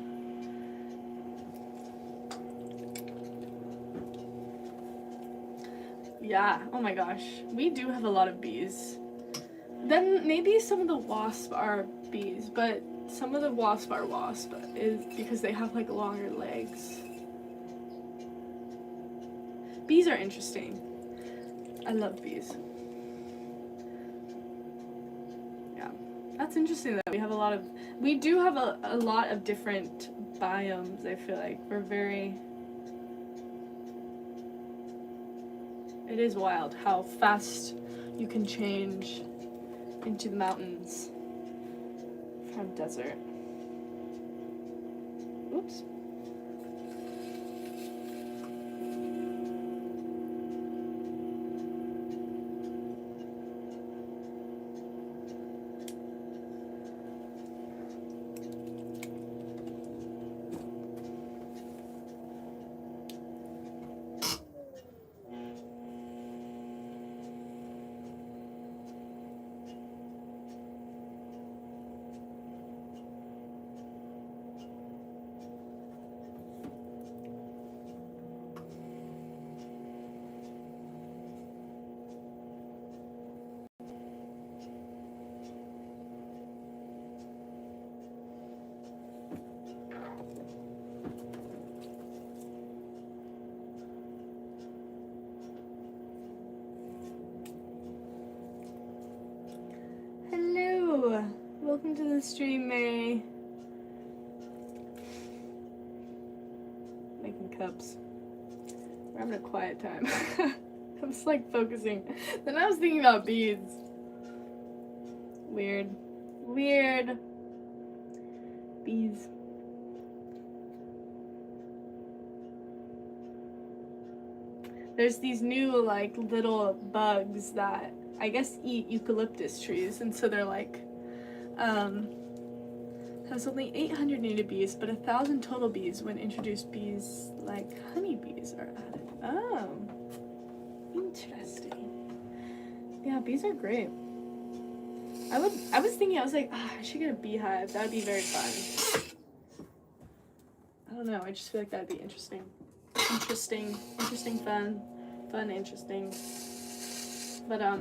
Speaker 1: Yeah, oh my gosh. We do have a lot of bees. Then maybe some of the wasps are bees, but some of the wasps are wasps is because they have like longer legs. Bees are interesting. I love bees. Yeah, that's interesting that we do have a lot of different biomes. I feel like it is wild how fast you can change into the mountains from desert. Oops. Welcome to the stream, May. Making cups. We're having a quiet time. I'm just like focusing. Then I was thinking about beads. Weird. Bees. There's these new like little bugs that I guess eat eucalyptus trees, and so they're like has only 800 native bees, but 1,000 total bees when introduced bees like honeybees are added. Oh, interesting. Yeah, bees are great. I was thinking, I was like, I should get a beehive. That'd be very fun. I don't know, I just feel like that'd be interesting. Interesting, fun, interesting. But I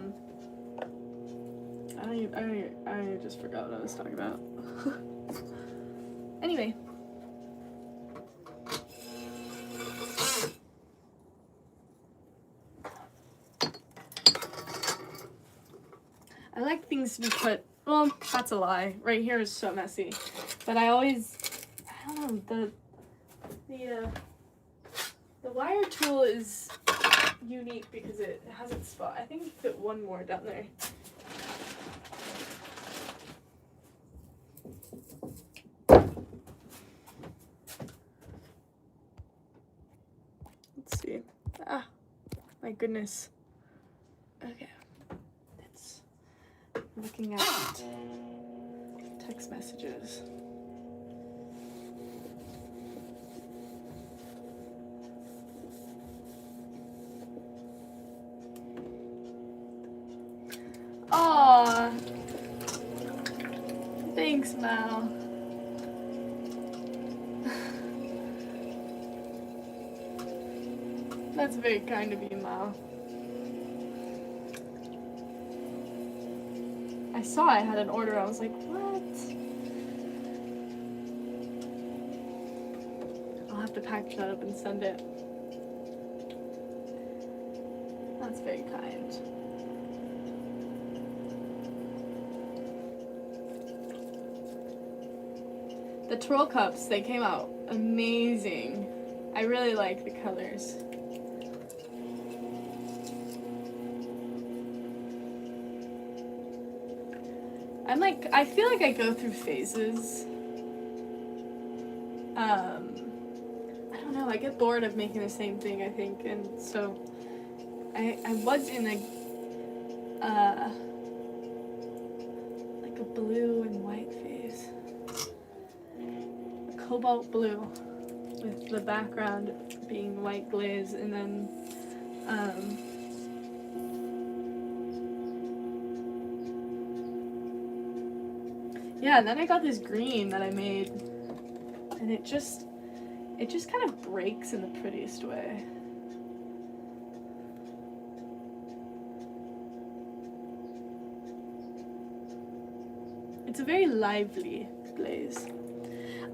Speaker 1: just forgot what I was talking about. Anyway. I like things to be put, well, that's a lie. Right here is so messy. But I don't know, the wire tool is unique because it has its spot. I think you can fit one more down there. Let's see. My goodness. Okay. It's looking at text messages. Thanks, Mal. That's very kind of you, Mal. I saw I had an order. I was like, what? I'll have to package that up and send it. That's very kind. The Twirl Cups, they came out amazing. I really like the colors. I feel like I go through phases. I don't know, I get bored of making the same thing, I think, and so I was in like a blue and white phase. A cobalt blue with the background being white glaze, and then yeah, and then I got this green that I made, and it just kind of breaks in the prettiest way. It's a very lively glaze.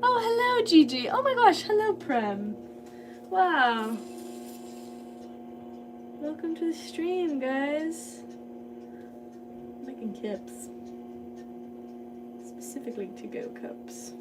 Speaker 1: Oh, hello, Gigi. Oh my gosh, hello, Prem. Wow. Welcome to the stream, guys. I'm making kips. Specifically to-go cups.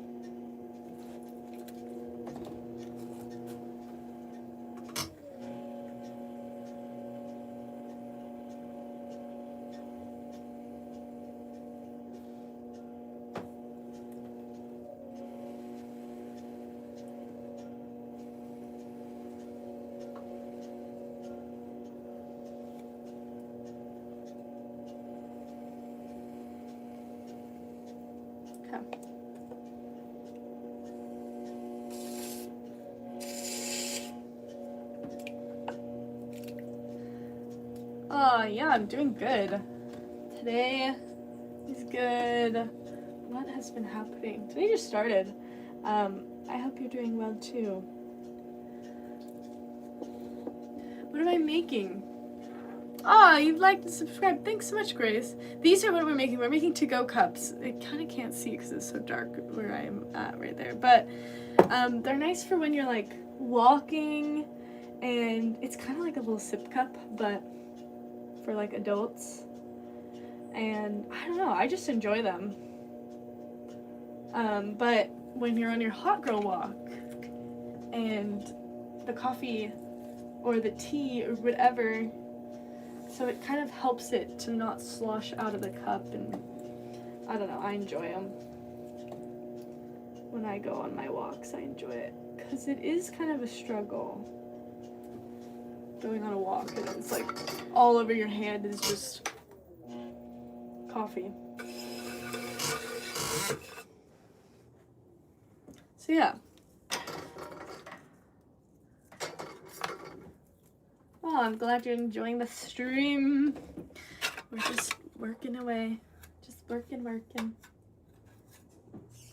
Speaker 1: Yeah, I'm doing good. Today is good. What has been happening? Today just started. I hope you're doing well too. What am I making? Ah, you've liked and subscribed. Thanks so much, Grace. These are what we're making. We're making to-go cups. I kind of can't see because it's so dark where I'm at right there. But they're nice for when you're like walking, and it's kind of like a little sip cup, but for like adults. And I don't know, I just enjoy them. But when you're on your hot girl walk and the coffee or the tea or whatever, so it kind of helps it to not slosh out of the cup, and I don't know, I enjoy them. When I go on my walks, I enjoy it because it is kind of a struggle going on a walk and it's like all over your hand is just coffee. So yeah. Oh, I'm glad you're enjoying the stream. We're just working away. Just working.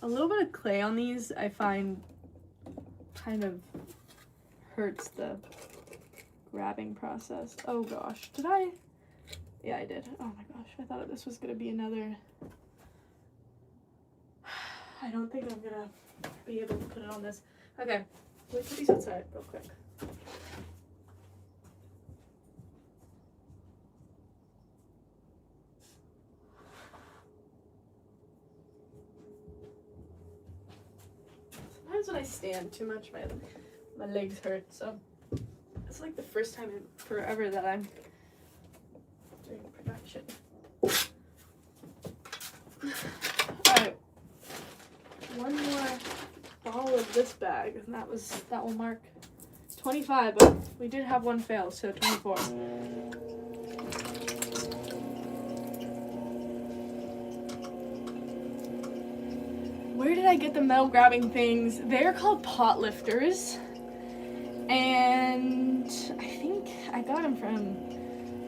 Speaker 1: A little bit of clay on these I find kind of hurts the grabbing process. Oh gosh, did I? Yeah, I did. Oh my gosh, I thought this was gonna be another. I don't think I'm gonna be able to put it on this. Okay, wait, put these outside real quick. Sometimes when I stand too much, my legs hurt, so it's like the first time in forever that I'm doing production. Alright. One more ball of this bag, and that will mark 25, but we did have one fail, so 24. Where did I get the metal grabbing things? They're called pot lifters. And I think I got them from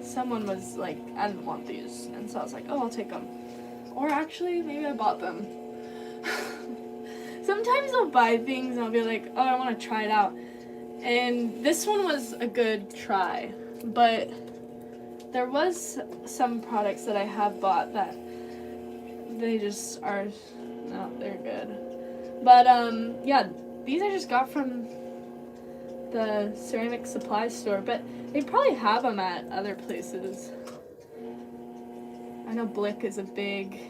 Speaker 1: someone was like, I didn't want these. And so I was like, oh, I'll take them. Or actually, maybe I bought them. Sometimes I'll buy things and I'll be like, oh, I want to try it out. And this one was a good try, but there was some products that I have bought that they just are, no, they're good. But yeah, these I just got from the ceramic supply store, but they probably have them at other places. I know Blick is a big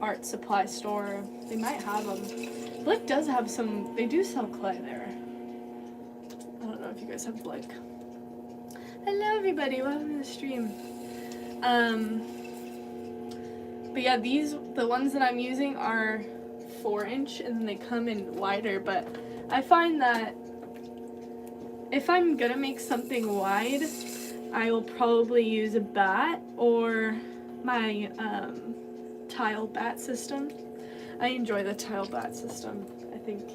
Speaker 1: art supply store. They might have them. Blick does have some, they do sell clay there. I don't know if you guys have Blick. Hello everybody, welcome to the stream. But yeah, the ones that I'm using are 4-inch and then they come in wider, but I find that if I'm gonna make something wide, I will probably use a bat or my tile bat system. I enjoy the tile bat system. I think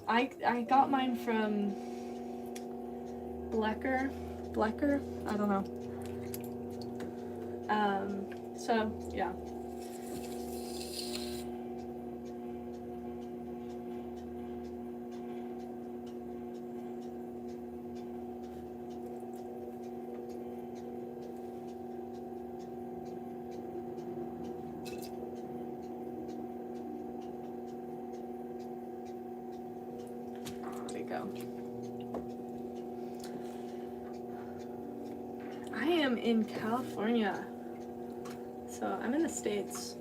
Speaker 1: I got mine from Blecker, I don't know. So yeah. I am in California, so I'm in the States.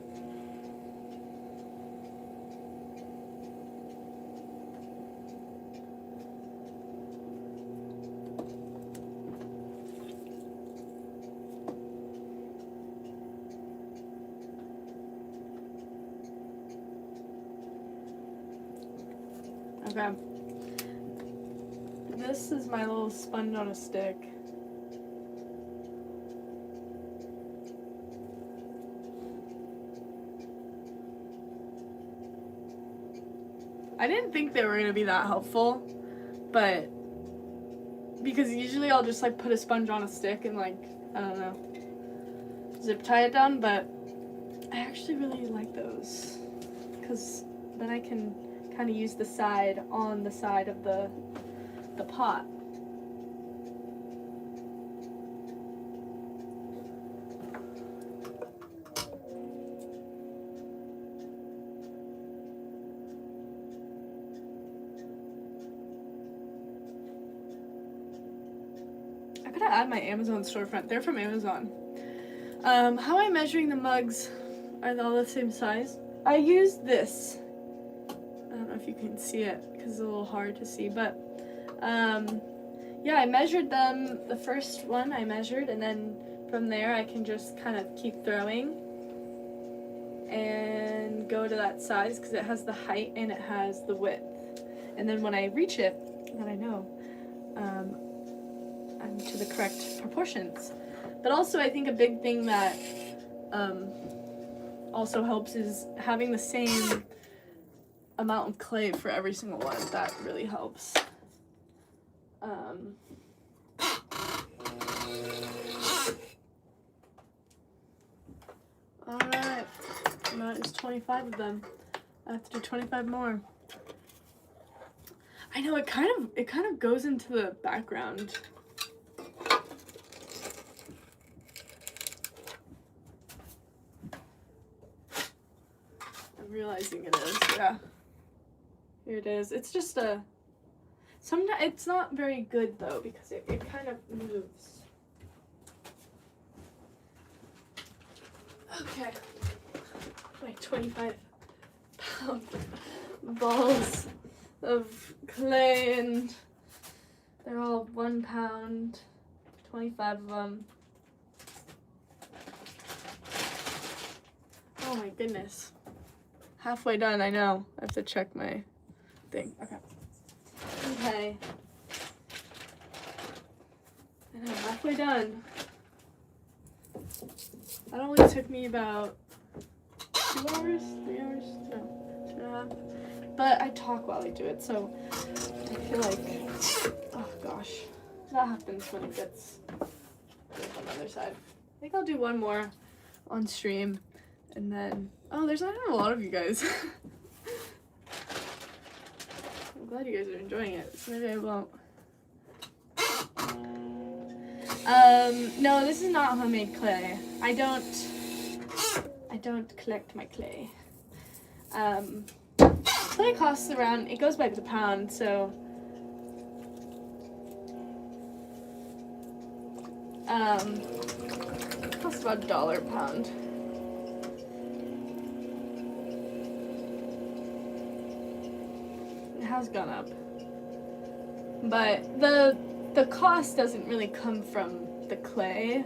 Speaker 1: Okay. This is my little sponge on a stick. I didn't think they were going to be that helpful, but because usually I'll just like put a sponge on a stick and like, I don't know, zip tie it down, but I actually really like those because then I can kind of use the side on the side of the pot. I gotta add my Amazon storefront. They're from Amazon. How am I measuring the mugs? Are they all the same size? I use this. I don't know if you can see it because it's a little hard to see, but yeah, I measured them. The first one I measured, and then from there I can just kind of keep throwing and go to that size because it has the height and it has the width. And then when I reach it, then I know I'm to the correct proportions. But also I think a big thing that also helps is having the same amount of clay for every single one. That really helps. Alright, that is 25 of them. I have to do 25 more. I know it kind of goes into the background. I'm realizing it is, yeah. Here it is. It's just a sometimes it's not very good though because it kind of moves. Okay. Like 25-pound balls of clay, and they're all 1 pound, 25 of them. Oh my goodness. Halfway done, I know. I have to check my thing. Okay. Okay. I know, halfway done. That only took me about 2 hours, 3 hours, no, 2.5. But I talk while I do it, so I feel like, oh gosh, that happens when it gets good on the other side. I think I'll do one more on stream, and then, oh, there's not a lot of you guys. glad you guys are enjoying it. So maybe I won't. No, this is not homemade clay. I don't collect my clay. Clay costs around, it goes by the pound, so it costs about $1 a pound. It has gone up, but the cost doesn't really come from the clay,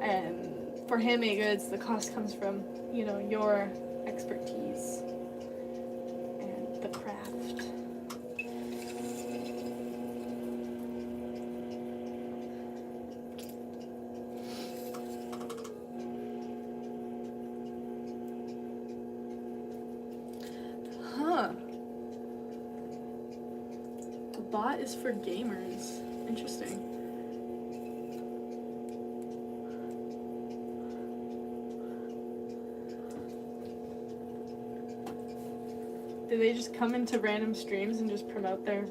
Speaker 1: and for handmade goods the cost comes from, you know, your expertise and the craft. Huh. The bot is for gamers. Interesting. Do they just come into random streams and just promote their...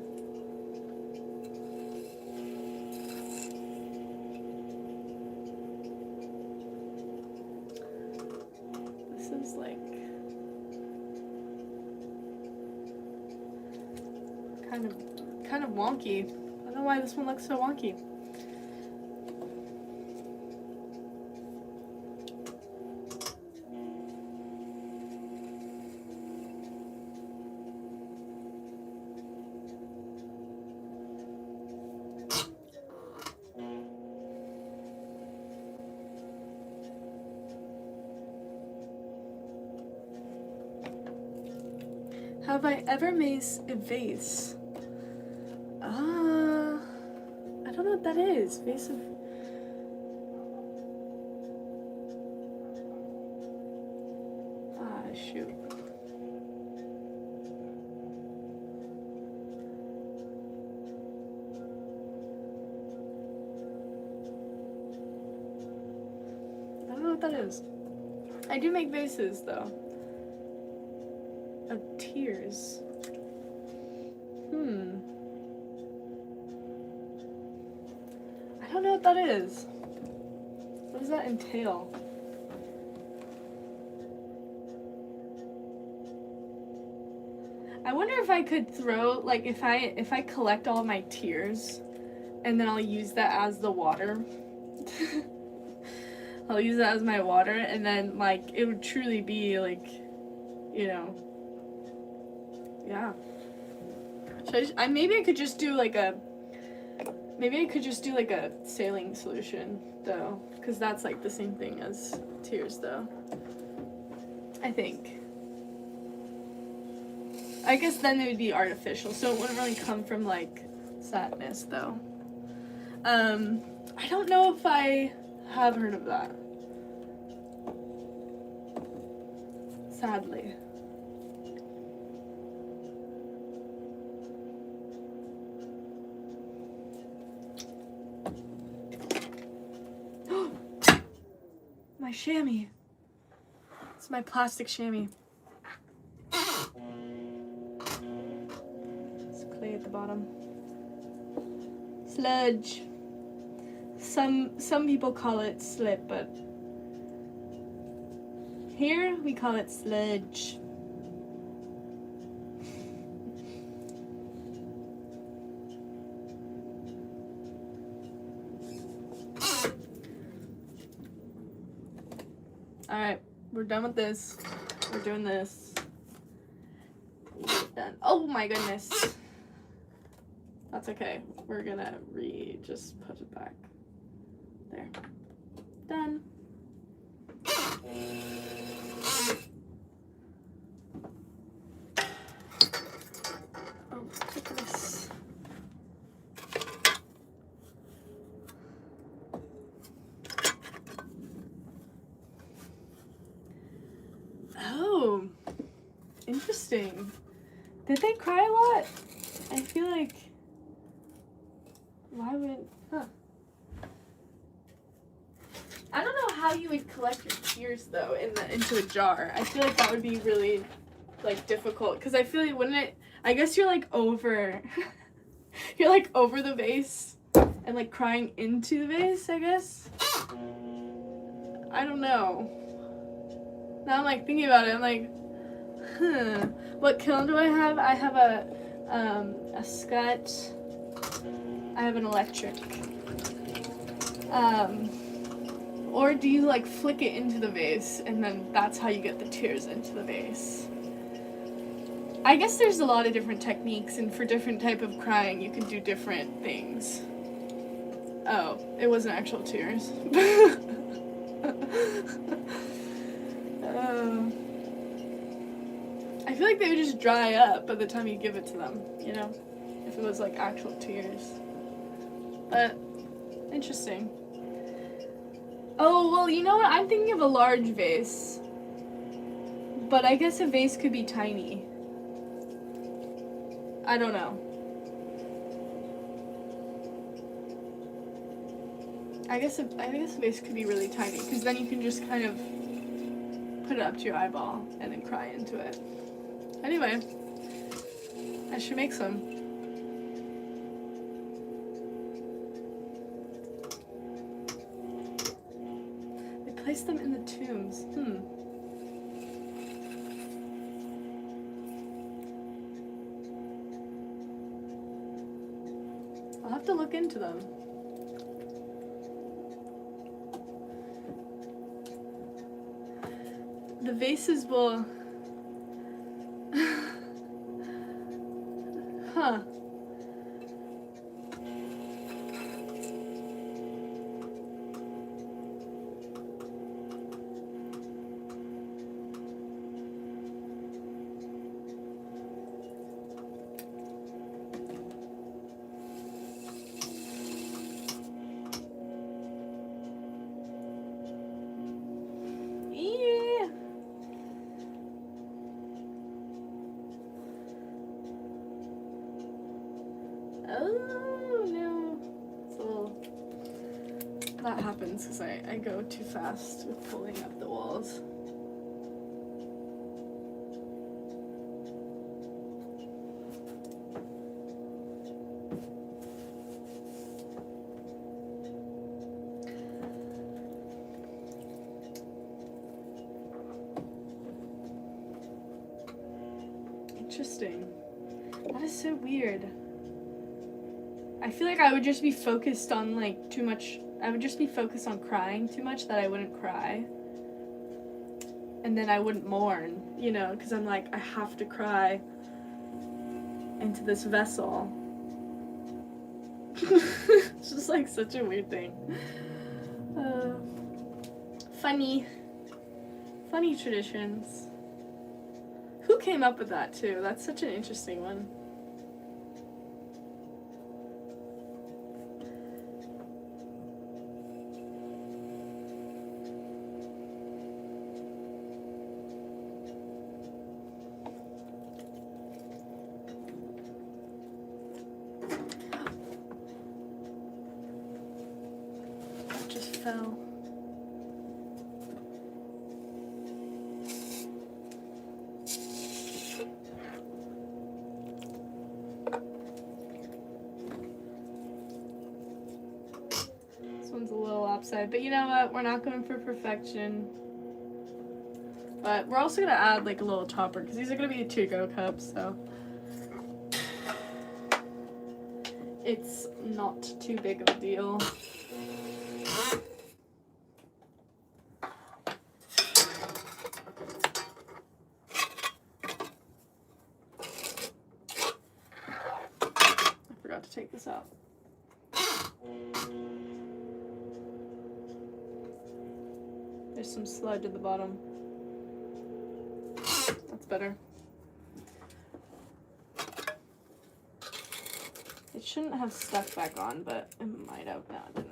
Speaker 1: This is like... kind of wonky. I don't know why this one looks so wonky. Have I ever made a vase? I don't know what that is. Vase of... shoot. I don't know what that is. I do make vases, though. Of tears. I don't know what that is. What does that entail? I wonder if I could throw, like, if I collect all of my tears and then I'll use that as the water. I'll use that as my water, and then, like, it would truly be, like, you know, yeah. Maybe I could just do like a saline solution, though, because that's like the same thing as tears, though. I think. I guess then they would be artificial, so it wouldn't really come from like sadness, though. I don't know if I have heard of that. Sadly. My chamois. It's my plastic chamois. There's clay at the bottom. Sludge. Some people call it slip, but here we call it sludge. Alright, we're done with this. We're doing this. We're done. Oh my goodness. That's okay. We're gonna just put it back. There. Done. Oh, look at this. Oh, interesting. Did they cry a lot? I feel like, why would, I don't know how you would collect your tears though into a jar. I feel like that would be really like difficult because I feel like when I guess you're like over you're like over the vase and like crying into the vase, I guess. I don't know. Now I'm like thinking about it, I'm like, what kiln do I have? I have a scut. I have an electric. Or do you like flick it into the vase and then that's how you get the tears into the vase? I guess there's a lot of different techniques, and for different type of crying you can do different things. Oh, it wasn't actual tears. I feel like they would just dry up by the time you give it to them, you know? If it was like actual tears. But, interesting. Oh, well, you know what? I'm thinking of a large vase. But I guess a vase could be tiny. I don't know. I guess a vase could be really tiny, because then you can just kind of put it up to your eyeball and then cry into it. Anyway, I should make some. They place them in the tombs. I'll have to look into them. The vases will... Huh. That happens because I go too fast with pulling up the walls. Interesting. That is so weird. I feel like I would just be focused on like too much. I would just be focused on crying too much that I wouldn't cry. And then I wouldn't mourn, you know, because I'm like, I have to cry into this vessel. It's just like such a weird thing. Funny traditions. Who came up with that too? That's such an interesting one. Fell. This one's a little lopsided, but you know what? We're not going for perfection. But we're also going to add like a little topper because these are going to be to-go cups, so it's not too big of a deal. Take this out. There's some sludge at the bottom. That's better. It shouldn't have stuck back on, but it might have. No, it didn't.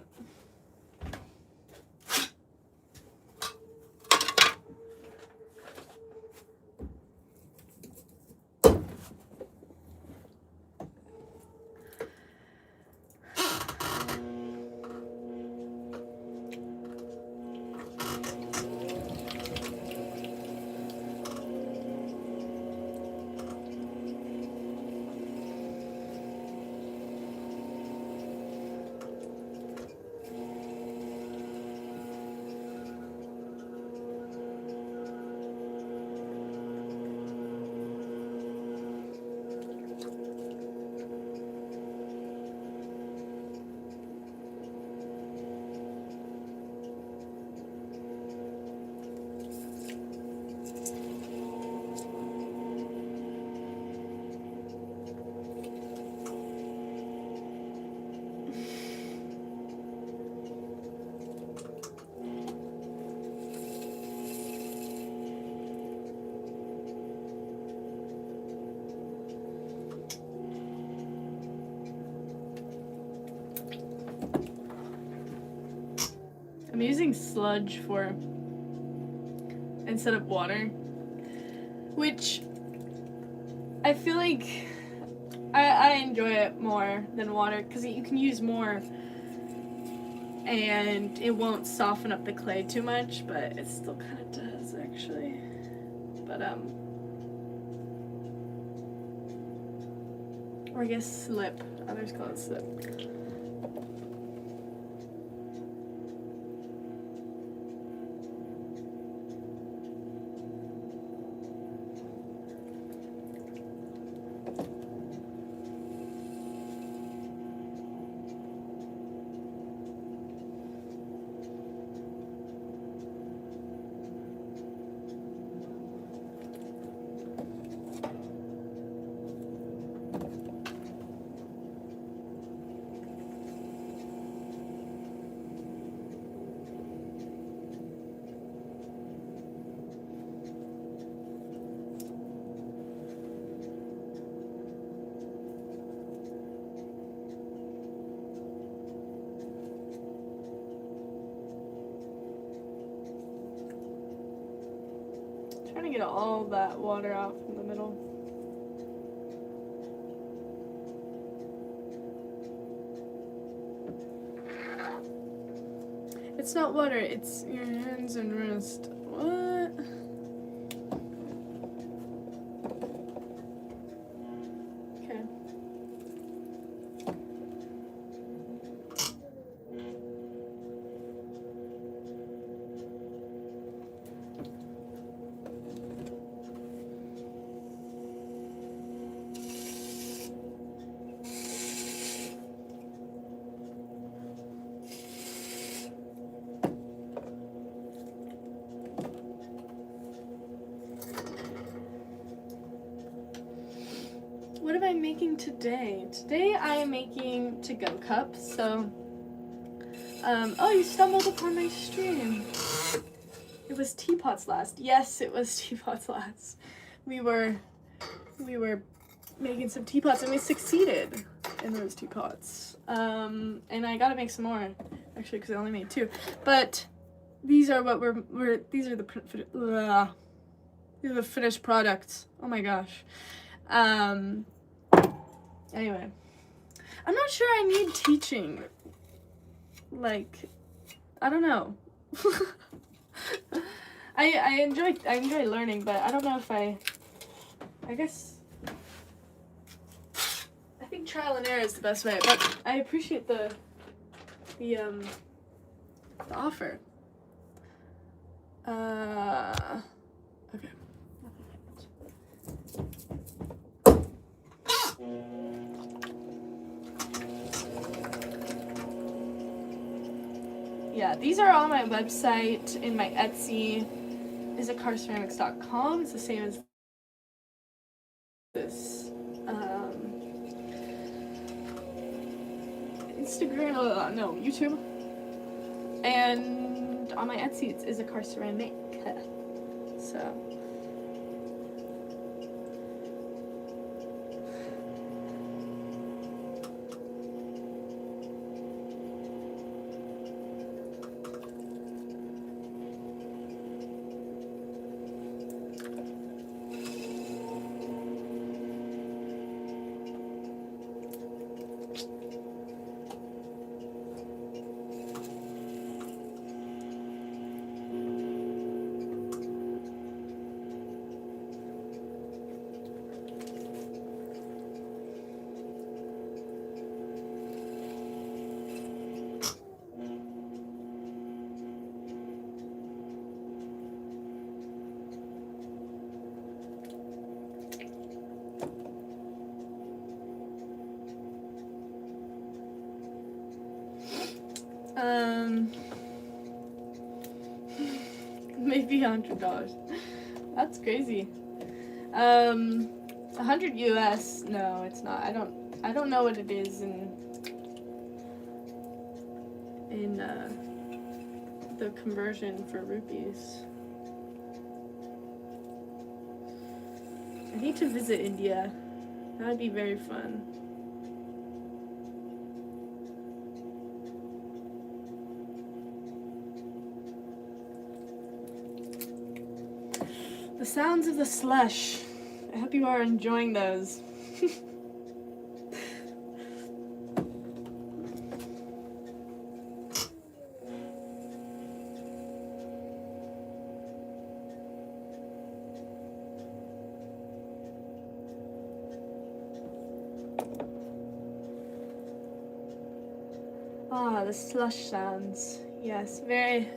Speaker 1: using sludge instead of water, which I feel like I enjoy it more than water because you can use more and it won't soften up the clay too much, but it still kind of does actually. But or I guess slip. Others call it slip. Trying to get all that water out from the middle. It's not water, it's your hands and wrist. What? Okay. What am I making today? Today I am making to-go cups. So, oh, you stumbled upon my stream. It was teapots last. Yes, it was teapots last. We were making some teapots and we succeeded in those teapots. And I gotta make some more, actually, because I only made 2. But these are what these are the finished products. Oh my gosh. Anyway, I'm not sure I need teaching. Like, I don't know. I enjoy learning, but I don't know if I guess I think trial and error is the best way. But I appreciate the offer. Okay. Yeah, these are on my website, in my Etsy, isacarrceramics.com. It's the same as this. Instagram, no, YouTube. And on my Etsy, it's isacarrceramic. So. Maybe $100. That's crazy. 100 US. No, it's not. I don't know what it is in the conversion for rupees. I need to visit India. That'd be very fun. The sounds of the slush. I hope you are enjoying those. Ah, the slush sounds. Yes, very.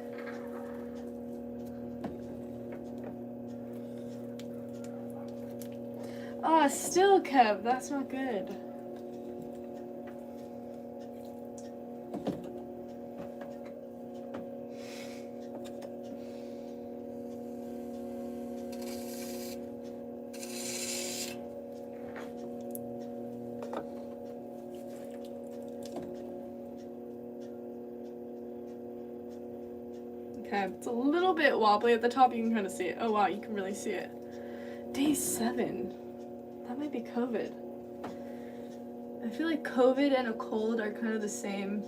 Speaker 1: Ah, still, Kev, that's not good. Okay, it's a little bit wobbly at the top. You can kind of see it. Oh wow, you can really see it. Day 7. That might be COVID. I feel like COVID and a cold are kind of the same.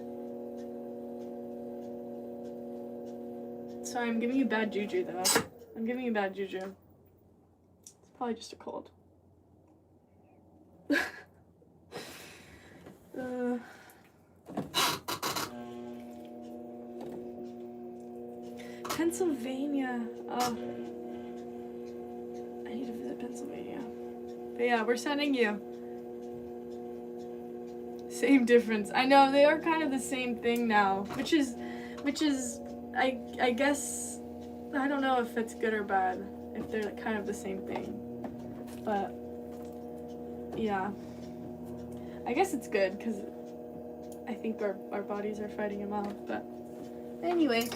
Speaker 1: Sorry, I'm giving you bad juju though. I'm giving you bad juju. It's probably just a cold. Pennsylvania. Oh. I need to visit Pennsylvania. But yeah, we're sending you. Same difference. I know they are kind of the same thing now, which is I guess I don't know if it's good or bad if they're kind of the same thing. But yeah. I guess it's good cuz I think our bodies are fighting them off, but anyway.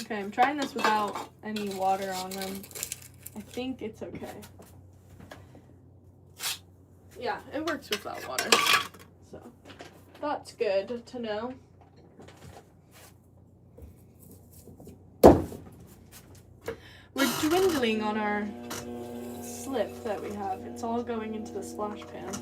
Speaker 1: Okay, I'm trying this without any water on them. I think it's okay. Yeah, it works without water. So, that's good to know. We're dwindling on our slip that we have. It's all going into the splash pan.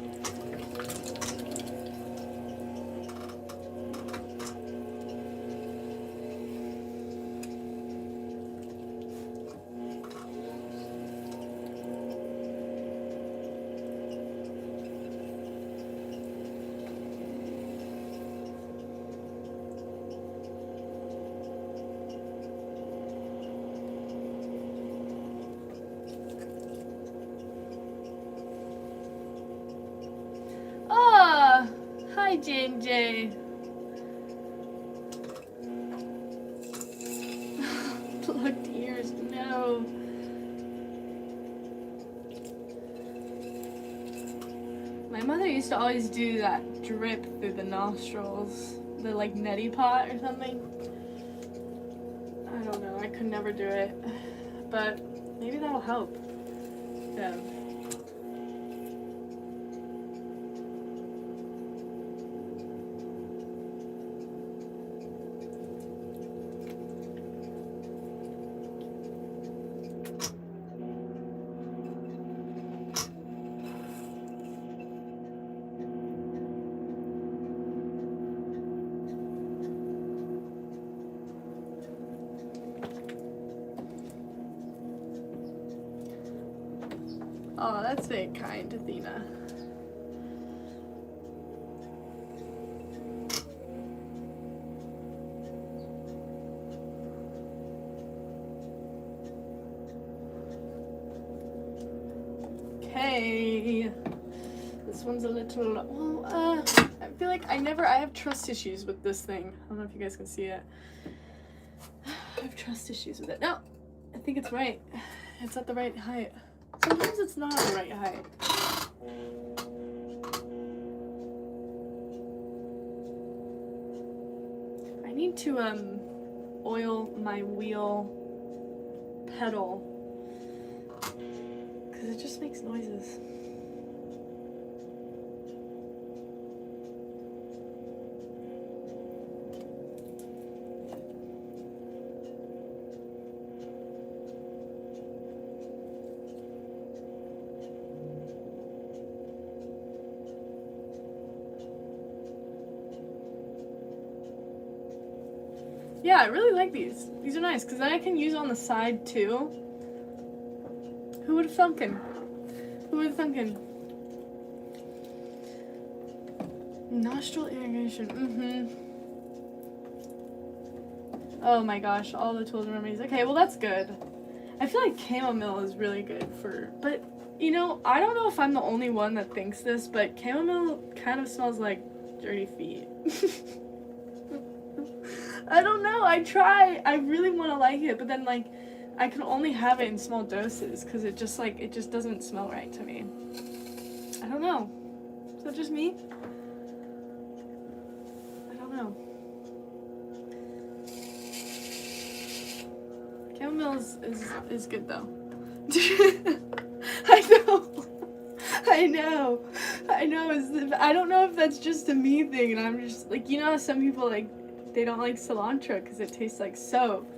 Speaker 1: Hi, J&J. Plugged ears, no. My mother used to always do that drip through the nostrils, the like neti pot or something. I don't know, I could never do it, but maybe that'll help. Yeah. Oh, that's very kind, Athena. Okay. This one's a little, well, I feel like I have trust issues with this thing. I don't know if you guys can see it. I have trust issues with it. No, I think it's right. It's at the right height. Sometimes it's not the right height. I need to oil my wheel pedal because it just makes noises. Yeah, I really like these. These are nice, because then I can use on the side, too. Who would have thunkin'? Who would have thunkin'? Nostril irrigation, Oh my gosh, all the tools and remedies. Okay, well that's good. I feel like chamomile is really good for, but you know, I don't know if I'm the only one that thinks this, but chamomile kind of smells like dirty feet. I don't know, I really want to like it, but then like, I can only have it in small doses, because it just doesn't smell right to me. I don't know. Is that just me? I don't know. Chamomile is good though. I know. I don't know if that's just a me thing, and I'm just like, you know how some people like they don't like cilantro because it tastes like soap.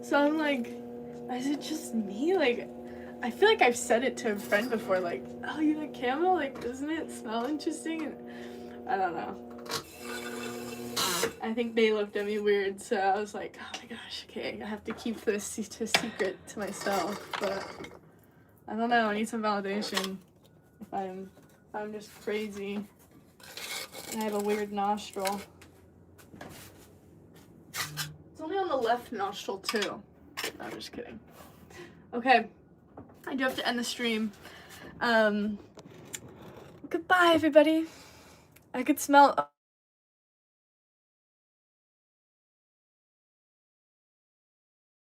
Speaker 1: So I'm like, is it just me? Like, I feel like I've said it to a friend before, like, oh, you like chamomile? Like, doesn't it smell interesting? And I don't know. I think they looked at me weird, so I was like, oh my gosh, okay, I have to keep this a secret to myself, but I don't know, I need some validation if I'm just crazy and I have a weird nostril. It's only on the left nostril too. No, I'm just kidding. Okay, I do have to end the stream. Goodbye everybody. I could smell